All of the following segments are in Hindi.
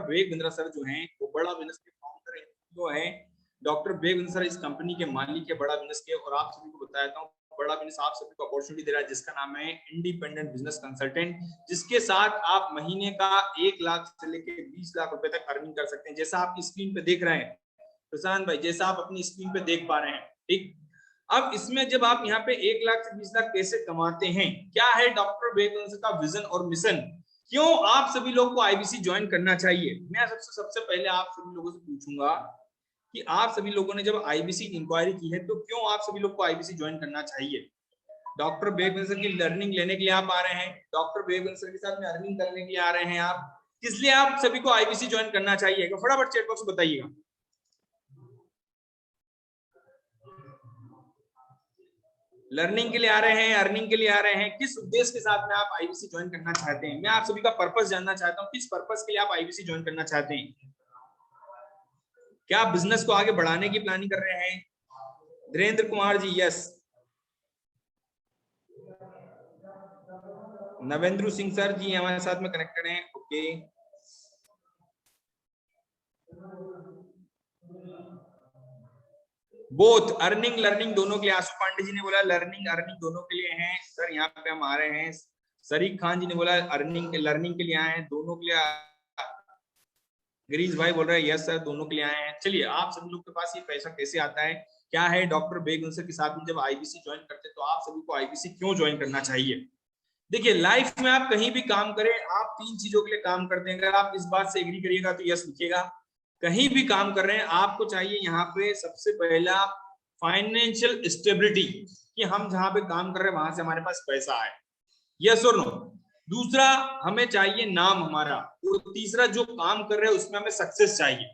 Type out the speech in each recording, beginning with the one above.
वेग बिंद्रा सर जो हैं वो बड़ा बिजनेस के फाउंडर जो है। डॉक्टर वेग बिंद्रा सर इस कंपनी के मालिक है बड़ा बिजनेस के। और आप सभी को बताता हूँ बड़ा बिजनेस आप सभी को अपॉर्चुनिटी दे रहा है जिसका नाम है इंडिपेंडेंट बिजनेस कंसल्टेंट, जिसके साथ आप महीने का 1 लाख से लेकर 20 लाख रुपए तक अर्निंग कर सकते हैं। जैसा आप स्क्रीन पे देख रहे हैं प्रशांत भाई, जैसा आप अपनी स्क्रीन पे देख पा रहे हैं, ठीक। अब इसमें जब आप यहाँ पे 1 लाख से 20 लाख कैसे कमाते हैं, क्या है डॉक्टर वेग बिंद्रा का विजन और मिशन, क्यों आप सभी लोग को आईबीसी ज्वाइन करना चाहिए। मैं सबसे पहले आप सभी लोगों से पूछूंगा कि आप सभी लोगों ने जब आईबीसी इंक्वायरी की है तो क्यों आप सभी लोग को आईबीसी ज्वाइन करना चाहिए। डॉक्टर वेग बिंद्रा सर की लर्निंग लेने के लिए आप आ रहे हैं, डॉक्टर वेग बिंद्रा सर के साथ में अर्निंग करने के लिए आ रहे हैं आप, किस लिए आप सभी को आईबीसी ज्वाइन करना चाहिए, फटाफट चैट बॉक्स में बताइएगा। लर्निंग के लिए आ रहे हैं, अर्निंग के लिए आ रहे हैं, किस उद्देश्य के साथ में आप आईबीसी ज्वाइन करना चाहते हैं। मैं आप सभी का पर्पस जानना चाहता हूं, किस पर्पस के लिए आप आईबीसी ज्वाइन करना चाहते हैं। क्या आप बिजनेस को आगे बढ़ाने की प्लानिंग कर रहे हैं। धीरेन्द्र कुमार जी यस, नवेंद्र सिंह सर जी हमारे साथ में कनेक्टेड हैं, ओके। बोथ अर्निंग लर्निंग दोनों के लिए, आशु पांडे जी ने बोला लर्निंग अर्निंग दोनों के लिए हैं सर, यहाँ पे हम आ रहे हैं। शरीक खान जी ने बोला अर्निंग लर्निंग के लिए आए हैं, दोनों के लिए। गिरीश भाई बोल रहे हैं यस सर दोनों के लिए आए हैं। चलिए आप सभी लोग के पास ये पैसा कैसे आता है, क्या है डॉक्टर वेग बिंद्रा के साथ में जब आईबीसी ज्वाइन करते हैं तो आप सभी को आईबीसी क्यों ज्वाइन करना चाहिए। देखिए लाइफ में आप कहीं भी काम करें, आप 3 चीजों के लिए काम करते हैं। अगर आप इस बात से एग्री करिएगा तो यस लिखिएगा। कहीं भी काम कर रहे हैं आपको चाहिए यहाँ पे सबसे पहला फाइनेंशियल स्टेबिलिटी, कि हम जहां पे काम कर रहे हैं वहां से हमारे पास पैसा आए, यस और नो। दूसरा हमें चाहिए नाम हमारा, और तीसरा जो काम कर रहे हैं उसमें हमें सक्सेस चाहिए।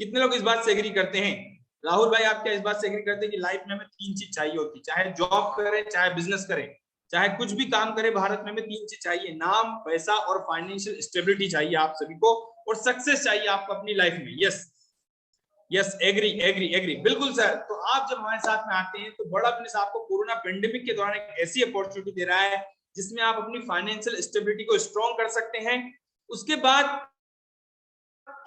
कितने लोग इस बात से एग्री करते हैं। राहुल भाई आप क्या इस बात से एग्री करते हैं कि लाइफ में हमें 3 चीज चाहिए होती, चाहे जॉब करें, चाहे बिजनेस करें, चाहे कुछ भी काम करें भारत में, हमें 3 चीज चाहिए, नाम, पैसा और फाइनेंशियल स्टेबिलिटी चाहिए आप सभी को, और सक्सेस चाहिए आपको अपनी लाइफ में। Yes yes agree agree agree बिल्कुल सर। तो आप जब हमारे साथ में आते हैं तो बड़ा बिजनेस आपको कोरोना पेंडेमिक के दौरान एक ऐसी अपॉर्चुनिटी दे रहा है जिसमें आप अपनी फाइनेंशियल स्टेबिलिटी को स्ट्रॉन्ग कर सकते हैं। उसके बाद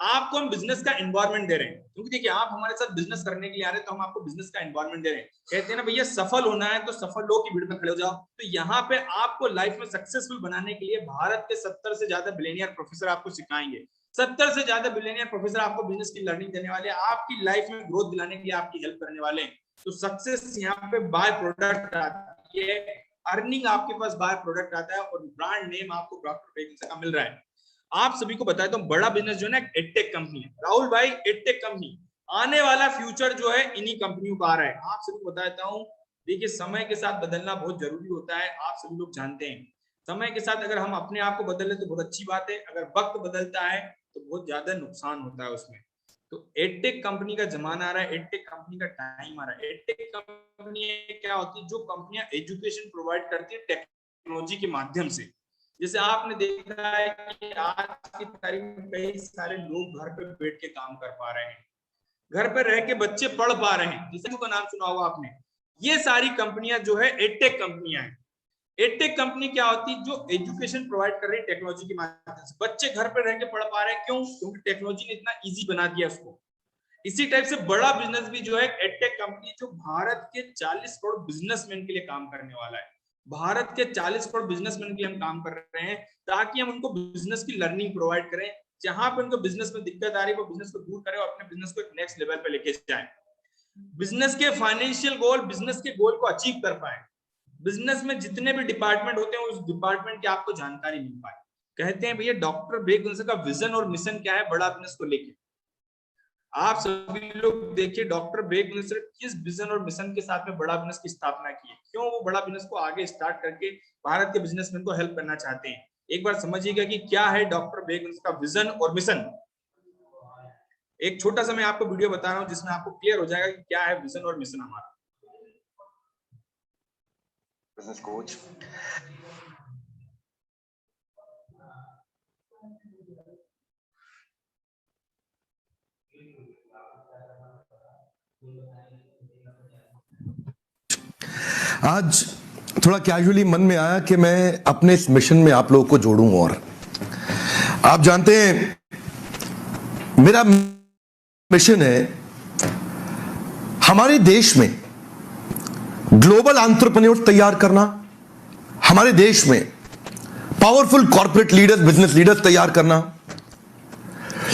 आपको हम बिजनेस का एनवायरनमेंट दे रहे हैं, क्योंकि देखिए आप हमारे साथ बिजनेस करने के लिए आ रहे हैं तो हम आपको बिजनेस का एनवायरनमेंट दे रहे हैं। कहते हैं ना भैया सफल होना है तो सफल लोगों की भीड़ में खड़े हो जाओ। तो यहाँ पे आपको लाइफ में सक्सेसफुल बनाने के लिए भारत के 70 से ज्यादा बिलियनियर प्रोफेसर आपको सिखाएंगे। 70 से ज्यादा बिलियनियर प्रोफेसर आपको बिजनेस की लर्निंग देने वाले, आपकी लाइफ में ग्रोथ दिलाने के लिए आपकी हेल्प करने वाले हैं। तो सक्सेस यहाँ पे बाय प्रोडक्ट आती है, अर्निंग आपके पास बाय प्रोडक्ट आता है, और ब्रांड नेम आपको डॉक्टर वेग बिंद्रा का मिल रहा है। आप सभी को बताया तो बड़ा बिजनेस जो है ना एडटेक कंपनी है। राहुल भाई एडटेक कंपनी, आने वाला फ्यूचर जो है इन्हीं कंपनियों का आ रहा है। आप सभी को बताता हूँ, देखिए समय के साथ बदलना बहुत जरूरी होता है, आप सभी लोग जानते हैं। समय के साथ अगर हम अपने आप को बदल ले तो बहुत अच्छी बात है, अगर वक्त बदलता है तो बहुत ज्यादा नुकसान होता है उसमें। तो एडटेक कंपनी का जमाना आ रहा है, एडटेक कंपनी का टाइम आ रहा है। एडटेक कंपनी क्या होती है, जो कंपनियां एजुकेशन प्रोवाइड करती है टेक्नोलॉजी के माध्यम से। जैसे आपने देखा है कि आज की तारीख में कई सारे लोग घर पे बैठ के काम कर पा रहे हैं, घर पे रह के बच्चे पढ़ पा रहे हैं, जिसका का नाम सुना होगा आपने। ये सारी कंपनियां जो है एडटेक कंपनियां हैं। एडटेक कंपनी क्या होती है, जो एजुकेशन प्रोवाइड कर रही है टेक्नोलॉजी के माध्यम से। बच्चे घर पे रह के पढ़ पा रहे हैं, क्यों, क्योंकि टेक्नोलॉजी ने इतना इजी बना दिया उसको। इसी टाइप से बड़ा बिजनेस भी जो है एडटेक कंपनी, जो भारत के 40 करोड़ बिजनेसमैन के लिए काम करने वाला है। भारत के 40 करोड़ बिजनेसमैन के लिए हम काम कर रहे हैं, ताकि हम उनको बिजनेस की लर्निंग प्रोवाइड करें। जहां पर उनको बिजनेस में दिक्कत आ रही है वो बिजनेस को दूर करें और अपने बिजनेस को एक नेक्स्ट लेवल पे लेके जाएं। बिजनेस के फाइनेंशियल गोल, बिजनेस के गोल को अचीव कर पाए। बिजनेस में जितने भी डिपार्टमेंट होते हैं उस डिपार्टमेंट की आपको जानकारी मिल पाए। कहते हैं भैया डॉक्टर वेग बिंद्रा का विजन और मिशन क्या है बड़ा बिजनेस को लेकर। आप सभी लोग देखिए डॉक्टर वेग बिंद्रा किस विजन और मिशन के साथ में बड़ा बिजनेस की स्थापना की है, क्यों वो बड़ा बिजनेस को आगे स्टार्ट करके भारत के बिजनेसमैन को हेल्प करना चाहते हैं। एक बार समझिएगा कि क्या है डॉक्टर वेग बिंद्रा का विजन और मिशन। एक छोटा सा मैं आपको वीडियो बता रहा हूं जिसमें आपको क्लियर हो जाएगा कि क्या है विजन और मिशन हमारा। बिजनेस कोच आज थोड़ा कैजुअली मन में आया कि मैं अपने इस मिशन में आप लोगों को जोड़ूं। और आप जानते हैं मेरा मिशन है हमारे देश में ग्लोबल एंटरप्रेन्योर तैयार करना, हमारे देश में powerful corporate leaders, business leaders तैयार करना।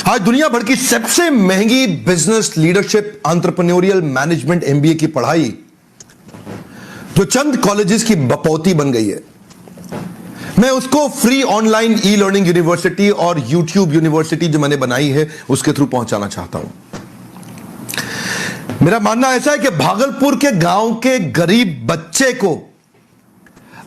आज दुनिया भर की सबसे महंगी business leadership entrepreneurial management MBA की पढ़ाई जो चंद कॉलेजेस की बपौती बन गई है, मैं उसको free online e learning university और यूट्यूब यूनिवर्सिटी जो मैंने बनाई है उसके थ्रू पहुंचाना चाहता हूं। मेरा मानना ऐसा है कि भागलपुर के गांव के गरीब बच्चे को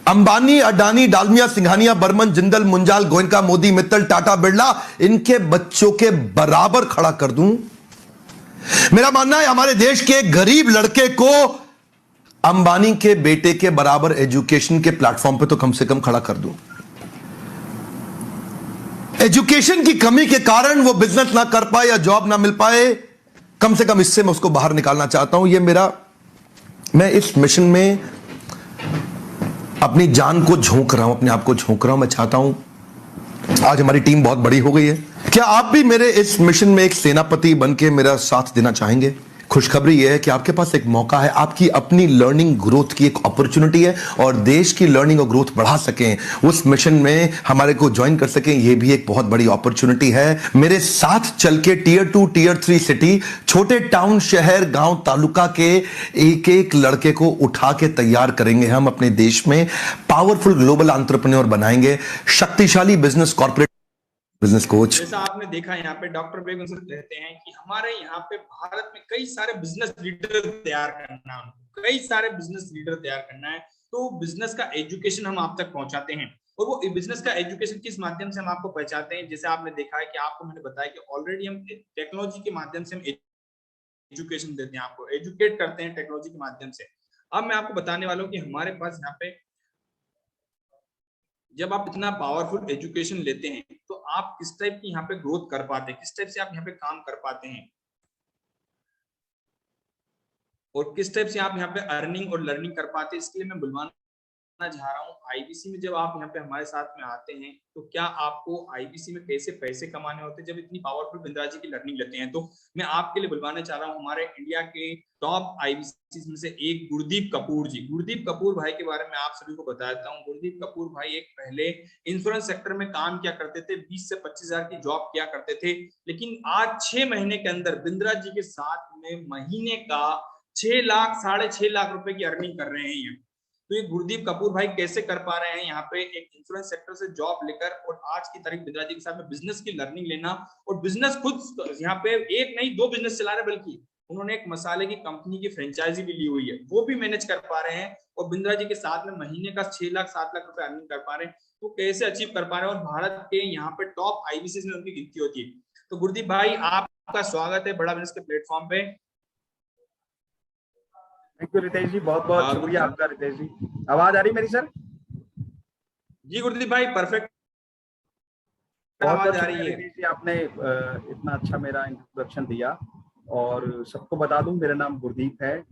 अंबानी, अडानी, डालमिया, सिंघानिया, बर्मन, जिंदल, मुंजाल, गोयनका, मोदी, मित्तल, टाटा, बिरला, इनके बच्चों के बराबर खड़ा कर दूं। मेरा मानना है हमारे देश के गरीब लड़के को अंबानी के बेटे के बराबर एजुकेशन के प्लेटफॉर्म पे तो कम से कम खड़ा कर दूं। एजुकेशन की कमी के कारण वो बिजनेस ना कर पाए या जॉब ना मिल पाए, कम से कम इससे मैं उसको बाहर निकालना चाहता हूं। मैं इस मिशन में अपनी जान को झोंक रहा हूं, अपने आप को झोंक रहा हूं। मैं चाहता हूं, आज हमारी टीम बहुत बड़ी हो गई है, क्या आप भी मेरे इस मिशन में एक सेनापति बनके मेरा साथ देना चाहेंगे? खुशखबरी यह है कि आपके पास एक मौका है, आपकी अपनी लर्निंग ग्रोथ की एक अपॉर्चुनिटी है और देश की लर्निंग और ग्रोथ बढ़ा सकें, उस मिशन में हमारे को ज्वाइन कर सकें, यह भी एक बहुत बड़ी अपॉर्चुनिटी है। मेरे साथ चल के टियर 2, टियर 3 सिटी, छोटे टाउन, शहर, गांव, तालुका के एक एक लड़के को उठा के तैयार करेंगे हम अपने देश में, पावरफुल ग्लोबल एंटरप्रेन्योर बनाएंगे, शक्तिशाली बिजनेस कॉर्पोरेट बिजनेस कोच। जैसा आपने देखा यहाँ पे डॉक्टर बेगम सर कहते हैं कि हमारे यहाँ पे भारत में कई सारे बिजनेस लीडर तैयार करना है, कई सारे बिजनेस लीडर तैयार करना है, तो बिजनेस का एजुकेशन हम आप तक पहुंचाते हैं। और वो बिजनेस का एजुकेशन किस माध्यम से हम आपको पहुंचाते हैं, जैसे आपने देखा है कि आपको मैंने बताया कि ऑलरेडी हम टेक्नोलॉजी के माध्यम से हम एजुकेशन देते हैं, आपको एजुकेट करते हैं टेक्नोलॉजी के माध्यम से। अब मैं आपको बताने वाला हूँ कि हमारे पास यहाँ पे जब आप इतना पावरफुल एजुकेशन लेते हैं तो आप किस टाइप की यहाँ पे ग्रोथ कर पाते हैं, किस टाइप से आप यहाँ पे काम कर पाते हैं और किस टाइप से आप यहाँ पे अर्निंग और लर्निंग कर पाते हैं। इसके लिए मैं बुलवाना चाह रहा हूँ आईबीसी में जब आप यहाँ पे हमारे साथ में आते हैं तो क्या आपको आईबीसी में कैसे पैसे कमाने होते हैं जब इतनी पावरफुल बिंद्रा जी की लर्निंग लेते हैं। तो मैं आपके लिए बुलवाना चाह रहा हूँ हमारे इंडिया के टॉप आईबीसी में से एक गुरदीप कपूर जी। गुरदीप कपूर भाई के बारे में आप सभी को बताता हूँ। गुरदीप कपूर भाई एक पहले इंश्योरेंस सेक्टर में काम किया करते थे, 20 से 25 हजार की जॉब किया करते थे, लेकिन आज 6 महीने के अंदर बिंद्रा जी के साथ में महीने का 6 लाख 6.5 लाख रुपए की अर्निंग कर रहे हैं। तो ये गुरदीप कपूर भाई कैसे कर पा रहे हैं यहाँ पे एक इंश्योरेंस सेक्टर से जॉब लेकर और आज की तारीख बिंद्रा जी के साथ में बिजनेस की लर्निंग लेना और बिजनेस खुद यहाँ पे एक नहीं 2 बिजनेस चला रहे, बल्कि उन्होंने एक मसाले की कंपनी की फ्रेंचाइजी भी ली हुई है, वो भी मैनेज कर पा रहे हैं और बिंद्रा जी के साथ में महीने का 6 लाख 7 लाख रुपए अर्निंग कर पा रहे हैं। तो कैसे अचीव कर पा रहे हैं और भारत के यहाँ पे टॉप आईबीसी में उनकी गिनती होती है। तो गुरदीप भाई आपका स्वागत है बड़ा बिजनेस के प्लेटफॉर्म पे। थैंक यू रितेश जी, बहुत बहुत शुक्रिया आपका। रितेश जी आवाज आ रही मेरी सर? जी गुरदीप भाई परफेक्ट आवाज आ रही है। रितेश जी आपने इतना अच्छा मेरा इंट्रोडक्शन दिया और सबको बता दूं मेरा नाम गुरदीप है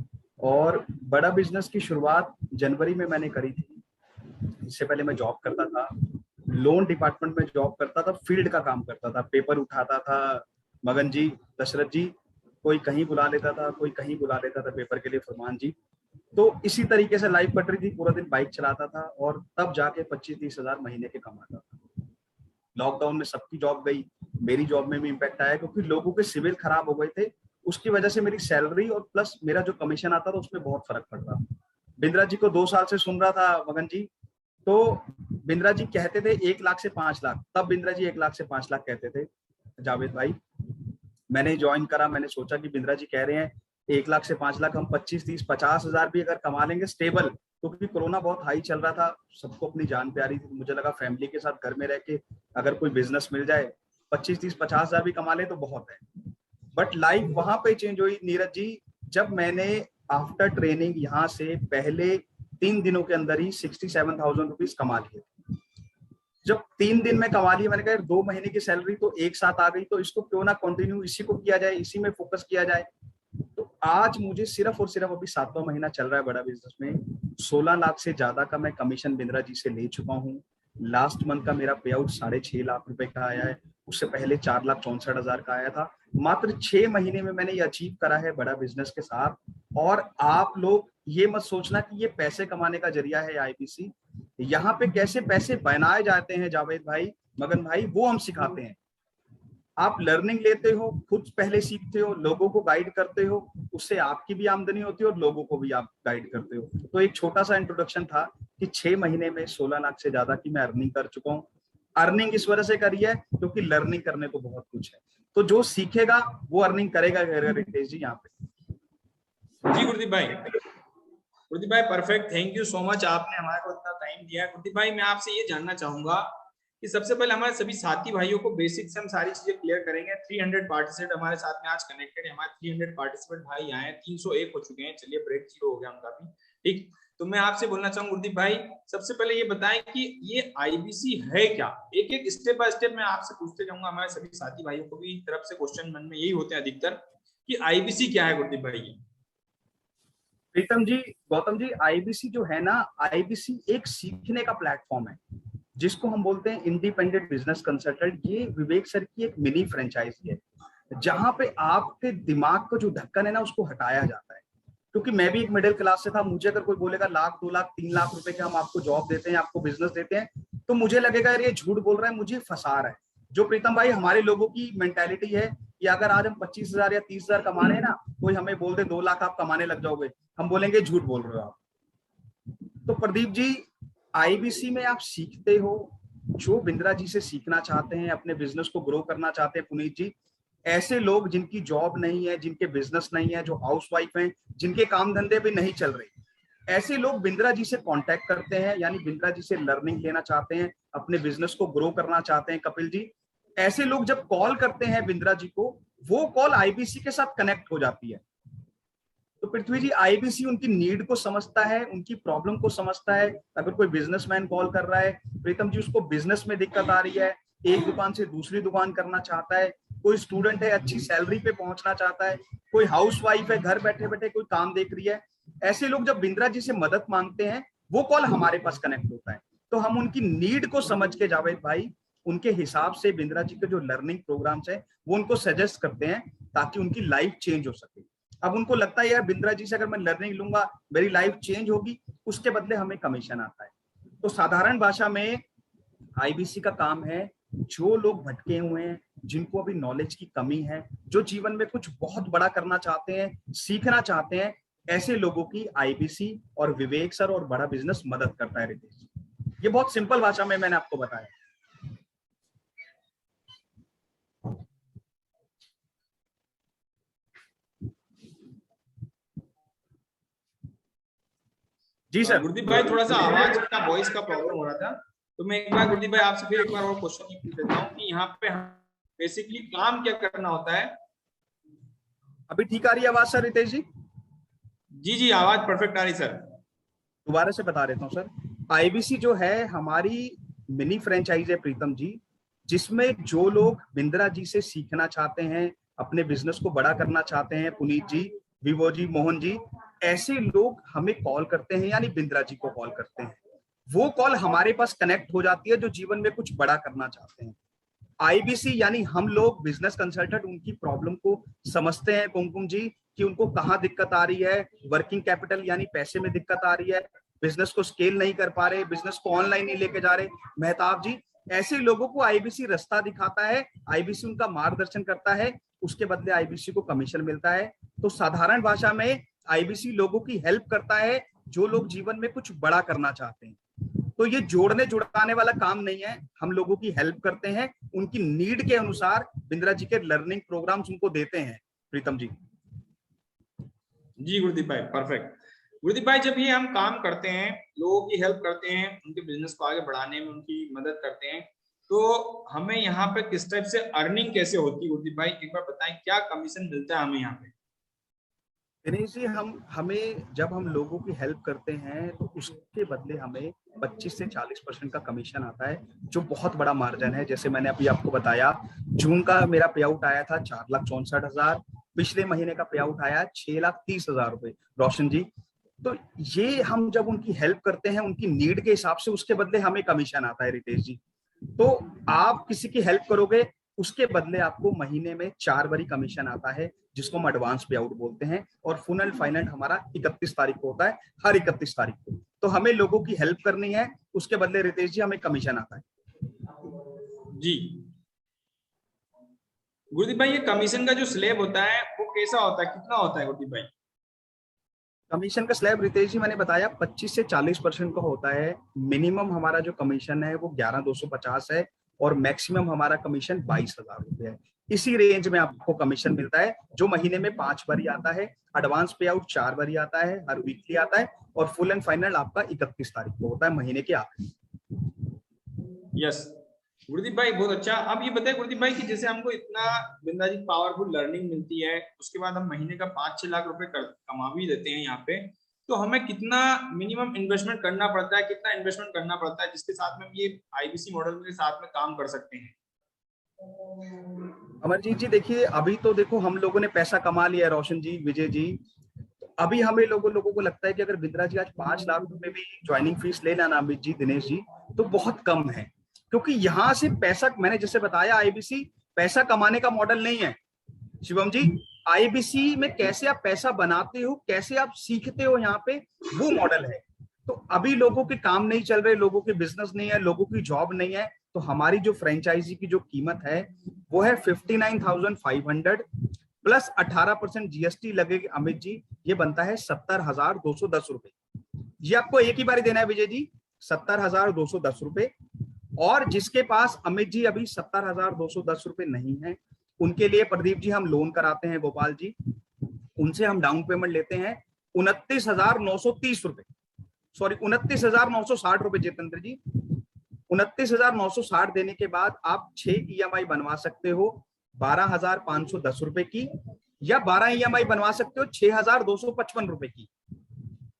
और बड़ा बिजनेस की शुरुआत जनवरी में मैंने करी थी। इससे पहले मैं जॉब करता था, लोन डिपार्टमेंट में जॉब करता था, फील्ड का काम करता था, पेपर उठाता था। मगन जी, दशरथ जी, कोई कहीं बुला लेता था, कोई कहीं बुला लेता था पेपर के लिए, फरमान जी। तो इसी तरीके से लाइफ कट रही थी, पूरा दिन बाइक चलाता था और तब जाके 25-30 हजार महीने के कमाता था। लॉकडाउन में सबकी जॉब गई, मेरी जॉब में भी इम्पैक्ट आया क्योंकि लोगों के सिविल खराब हो गए थे। उसकी वजह से मेरी सैलरी और प्लस मेरा जो कमीशन आता था उसमें बहुत फर्क पड़ रहा। बिंद्रा जी को 2 साल से सुन रहा था मगन जी, तो बिंद्रा जी कहते थे 1 लाख से 5 लाख, तब बिंद्रा जी 1 लाख से 5 लाख कहते थे। जावेद भाई, मैंने ज्वाइन करा, मैंने सोचा कि बिंद्रा जी कह रहे हैं 1 लाख से 5 लाख, हम 25, 30, 50 हजार भी अगर कमा लेंगे स्टेबल, क्योंकि कोरोना बहुत हाई चल रहा था, सबको अपनी जान प्यारी थी। मुझे लगा फैमिली के साथ घर में रह के अगर कोई बिजनेस मिल जाए 25, 30, 50 हजार भी कमा ले तो बहुत है। बट लाइफ वहां पे चेंज हुई नीरज जी, जब मैंने आफ्टर ट्रेनिंग यहाँ से पहले 3 दिनों के अंदर ही 67,000 रुपीज कमा लिए। जब 3 दिन में कमा लिया, मैंने कहा 2 महीने की सैलरी तो एक साथ आ गई, तो इसको क्यों ना कंटिन्यू इसी को किया जाए, इसी में फोकस किया जाए। तो आज मुझे सिर्फ और सिर्फ अभी 7वां महीना चल रहा है बड़ा बिजनेस में, 16 लाख से ज्यादा का मैं कमीशन बिंद्रा जी से ले चुका हूँ। लास्ट मंथ का मेरा पे आउट 6.5 लाख रुपए का आया है उससे पहले 4,64,000 का आया था। मात्र 6 महीने में मैंने ये अचीव करा है बड़ा बिजनेस के साथ। और आप लोग ये मत सोचना कि ये पैसे कमाने का जरिया है आईबीसी। यहाँ पे कैसे पैसे बनाए जाते हैं जावेद भाई, मगन भाई, वो हम सिखाते हैं। आप लर्निंग लेते हो, खुद पहले सीखते हो, लोगों को गाइड करते हो, उससे आपकी भी आमदनी होती है और लोगों को भी आप गाइड करते हो। तो एक छोटा सा इंट्रोडक्शन था कि 6 महीने में 16 लाख से ज्यादा की मैं अर्निंग कर चुका हूँ। अर्निंग इस वजह से करी है क्योंकि लर्निंग करने को बहुत कुछ है, तो जो सीखेगा वो अर्निंग करेगा। रितेश जी यहाँ पे। जी गुरदीप भाई perfect, thank you so much, आपने हमारे को इतना टाइम दिया। गुरदीप भाई मैं आपसे ये जानना चाहूंगा कि सबसे पहले हमारे सभी साथी भाइयों को बेसिक से हम सारी चीजें क्लियर करेंगे। 300 पार्टिसिपेंट हमारे साथ में आज कनेक्टेड है, हमारे 300 पार्टिसिपेंट भाई आए हैं, 301 हो चुके हैं, चलिए ब्रेक 0 हो गया उनका भी, ठीक। तो मैं आपसे बोलना चाहूंगा गुरदीप भाई, सबसे पहले ये बताएं कि ये आईबीसी है क्या। एक एक स्टेप बाय स्टेप मैं आपसे पूछते जाऊंगा, हमारे सभी साथी भाइयों को भी तरफ से क्वेश्चन मन में यही होते हैं अधिकतर कि आईबीसी क्या है गुरदीप भाई। प्रीतम जी, गौतम जी, आईबीसी जो है ना, आईबीसी एक सीखने का प्लेटफॉर्म है जिसको हम बोलते हैं इंडिपेंडेंट बिजनेस कंसल्टेंट। ये विवेक सर की एक मिनी फ्रेंचाइजी है जहां पे आपके दिमाग का जो ढक्कन है ना उसको हटाया जाता है। क्योंकि मैं भी एक मिडिल क्लास से था, मुझे अगर कोई बोलेगा 1,00,000, 2,00,000, 3,00,000 रुपए के हम आपको जॉब देते हैं, आपको बिजनेस देते हैं, तो मुझे लगेगा यार ये झूठ बोल रहा है, मुझे फंसा रहा है। जो प्रीतम भाई हमारे लोगों की मेंटालिटी है कि अगर आज हम 25,000 या 30,000 कमा रहे हैं ना, कोई हमें बोल दे 2,00,000 आप कमाने लग जाओगे, हम बोलेंगे झूठ बोल रहे हो आप। तो प्रदीप जी, आईबीसी में आप सीखते हो, जो बिंद्रा जी से सीखना चाहते हैं, अपने बिजनेस को ग्रो करना चाहते हैं पुनीत जी, ऐसे लोग जिनकी जॉब नहीं है, जिनके बिजनेस नहीं है, जो हाउसवाइफ हैं, जिनके काम धंधे भी नहीं चल रहे, ऐसे लोग बिंद्रा जी से कांटेक्ट करते हैं, यानी बिंद्रा जी से लर्निंग लेना चाहते हैं, अपने बिजनेस को ग्रो करना चाहते हैं। कपिल जी, ऐसे लोग जब कॉल करते हैं बिंद्रा जी को, वो कॉल आईबीसी के साथ कनेक्ट हो जाती है। तो पृथ्वी जी, आईबीसी उनकी नीड को समझता है, उनकी प्रॉब्लम को समझता है। अगर कोई बिजनेसमैन कॉल कर रहा है प्रीतम जी, उसको बिजनेस में दिक्कत आ रही है, एक दुकान से दूसरी दुकान करना चाहता है, कोई स्टूडेंट है अच्छी सैलरी पे पहुंचना चाहता है, कोई हाउसवाइफ है घर बैठे बैठे कोई काम देख रही है, ऐसे लोग जब बिंद्रा जी से मदद मांगते हैं, वो कॉल हमारे पास कनेक्ट होता है। तो हम उनकी नीड को समझ के जावेद भाई, उनके हिसाब से बिंद्रा जी के जो लर्निंग प्रोग्राम्स है वो उनको सजेस्ट करते हैं ताकि उनकी लाइफ चेंज हो सके। अब उनको लगता है यार बिंद्रा जी से अगर मैं लर्निंग लूंगा मेरी लाइफ चेंज होगी, उसके बदले हमें कमीशन आता है। तो साधारण भाषा में आईबीसी का काम है, जो लोग भटके हुए हैं, जिनको अभी नॉलेज की कमी है, जो जीवन में कुछ बहुत बड़ा करना चाहते हैं, सीखना चाहते हैं, ऐसे लोगों की आईबीसी और विवेक सर और बड़ा बिजनेस मदद करता है। रितेश, ये बहुत सिंपल भाषा में मैंने आपको बताया। जी सर। गुरदीप भाई थोड़ा सा आवाज का, वॉइस का प्रॉब्लम हो रहा था, तो मैं एक बार गुरदीप भाई आपसे फिर एक बार और क्वेश्चन पूछ लेता हूँ कि यहाँ पे बेसिकली काम क्या करना होता है। अभी ठीक आ रही है आवाज सर रितेश जी? जी आवाज परफेक्ट आ रही सर। दोबारा से बता देता हूँ सर, आईबीसी जो है हमारी मिनी फ्रेंचाइज है प्रीतम जी, जिसमें जो लोग बिंद्रा जी से सीखना चाहते हैं, अपने बिजनेस को बड़ा करना चाहते हैं, पुनीत जी, विवो जी, मोहन जी, ऐसे लोग हमें कॉल करते हैं, यानी बिंद्रा जी को कॉल करते हैं। वो कॉल हमारे पास कनेक्ट हो जाती है जो जीवन में कुछ बड़ा करना चाहते हैं। आईबीसी यानी हम लोग बिजनेस कंसल्टेंट उनकी प्रॉब्लम को समझते हैं कुमकुम जी, कि उनको कहाँ दिक्कत आ रही है, वर्किंग कैपिटल यानी पैसे में दिक्कत आ रही है, बिजनेस को स्केल नहीं कर पा रहे, बिजनेस को ऑनलाइन नहीं लेके जा रहे। मेहताब जी, ऐसे लोगों को आईबीसी रास्ता दिखाता है, आईबीसी उनका मार्गदर्शन करता है, उसके बदले आईबीसी को कमीशन मिलता है। तो साधारण भाषा में आईबीसी लोगों की हेल्प करता है जो लोग जीवन में कुछ बड़ा करना चाहते हैं। तो ये जोड़ने जुड़ाने वाला काम नहीं है, हम लोगों की हेल्प करते हैं, उनकी नीड के अनुसार बिंद्रा जी के लर्निंग प्रोग्राम्स उनको देते हैं। प्रीतम जी। जी गुरदीप भाई परफेक्ट। गुरदीप भाई जब ये हम काम करते हैं, लोगों की हेल्प करते हैं, उनके बिजनेस को आगे बढ़ाने में उनकी मदद करते हैं, तो हमें यहाँ पे किस टाइप से अर्निंग कैसे होती है गुरदीप भाई, एक बार बताएं, क्या कमीशन मिलता है हमें यहाँ पे? दिनेश जी, हमें जब हम लोगों की हेल्प करते हैं तो उसके बदले हमें 25 से 40% का कमीशन आता है, जो बहुत बड़ा मार्जिन है। जैसे मैंने अभी आपको बताया, जून का मेरा पे आउट आया था 4,64,000, पिछले महीने का पे आउट आया 6,30,000 रुपए रोशन जी। तो ये हम जब उनकी हेल्प करते हैं उनकी नीड के हिसाब से, उसके बदले हमें कमीशन आता है रितेश जी। तो आप किसी की हेल्प करोगे, उसके बदले आपको महीने में 4 बारी कमीशन आता है, जिसको हम एडवांस पे आउट बोलते हैं। और फुल एंड फाइनल हमारा 31 तारीख को होता है, हर 31 तारीख को। तो हमें लोगों की हेल्प करनी है, उसके बदले रितेश जी हमें कमीशन आता है। जी गुरदीप भाई, ये कमीशन का जो स्लैब होता है वो कैसा होता है, कितना होता है गुरदीप भाई? कमीशन का स्लैब रितेश जी मैंने बताया 25 से 40% का होता है। मिनिमम हमारा जो कमीशन है वो 11,250 है और मैक्सिमम हमारा कमीशन 22,000 रुपये है। इसी रेंज में आपको कमीशन मिलता है, जो महीने में 5 बारी आता है, एडवांस पे आउट 4 बारी आता है, हर वीकली आता है, और फुल एंड फाइनल आपका 31 तारीख को होता है, महीने के आखिरी। यस गुरदीप भाई, बहुत अच्छा। अब ये बताए गुरदीप भाई कि जैसे हमको इतना बिंदास पावरफुल लर्निंग मिलती है, उसके बाद हम महीने का 5-6 लाख रुपए कमा भी देते हैं यहाँ पे, तो हमें कितना मिनिमम इन्वेस्टमेंट करना पड़ता है, कितना इन्वेस्टमेंट करना पड़ता है जिसके साथ में हम ये आईबीसी मॉडल के साथ में काम कर सकते हैं? अमरजीत जी देखिए, अभी तो देखो हम लोगों ने पैसा कमा लिया है, रोशन जी, विजय जी। अभी हमें लोगों को लगता है कि अगर बिंद्रा जी आज 5 लाख रुपए भी ज्वाइनिंग फीस ले लेना, अमित जी, दिनेश जी, तो बहुत कम है। क्योंकि यहाँ से पैसा, मैंने जैसे बताया, आईबीसी पैसा कमाने का मॉडल नहीं है शिवम जी। आईबीसी में कैसे आप पैसा बनाते हो, कैसे आप सीखते हो, यहाँ पे वो मॉडल है। तो अभी लोगों के काम नहीं चल रहे, लोगों के बिजनेस नहीं है, लोगों की जॉब नहीं है, तो हमारी जो फ्रेंचाइजी की जो कीमत है वो है 59,500 प्लस 18% जीएसटी लगेगी अमित जी, ये बनता है 70,210 रुपए। ये आपको एक ही बार देना है विजय जी, 70,210 रुपए। और जिसके पास अमित जी अभी 70,210 रुपए नहीं है, उनके लिए प्रदीप जी हम लोन कराते हैं, गोपाल जी, उनसे हम डाउन पेमेंट लेते हैं 29,930 रुपए, सॉरी 29,960 रुपए जितेंद्र जी। 29,960 देने के बाद आप 6 ईएमआई बनवा सकते हो 12,510 रुपए की, या 12 ईएमआई बनवा सकते हो 6,255 रुपए की।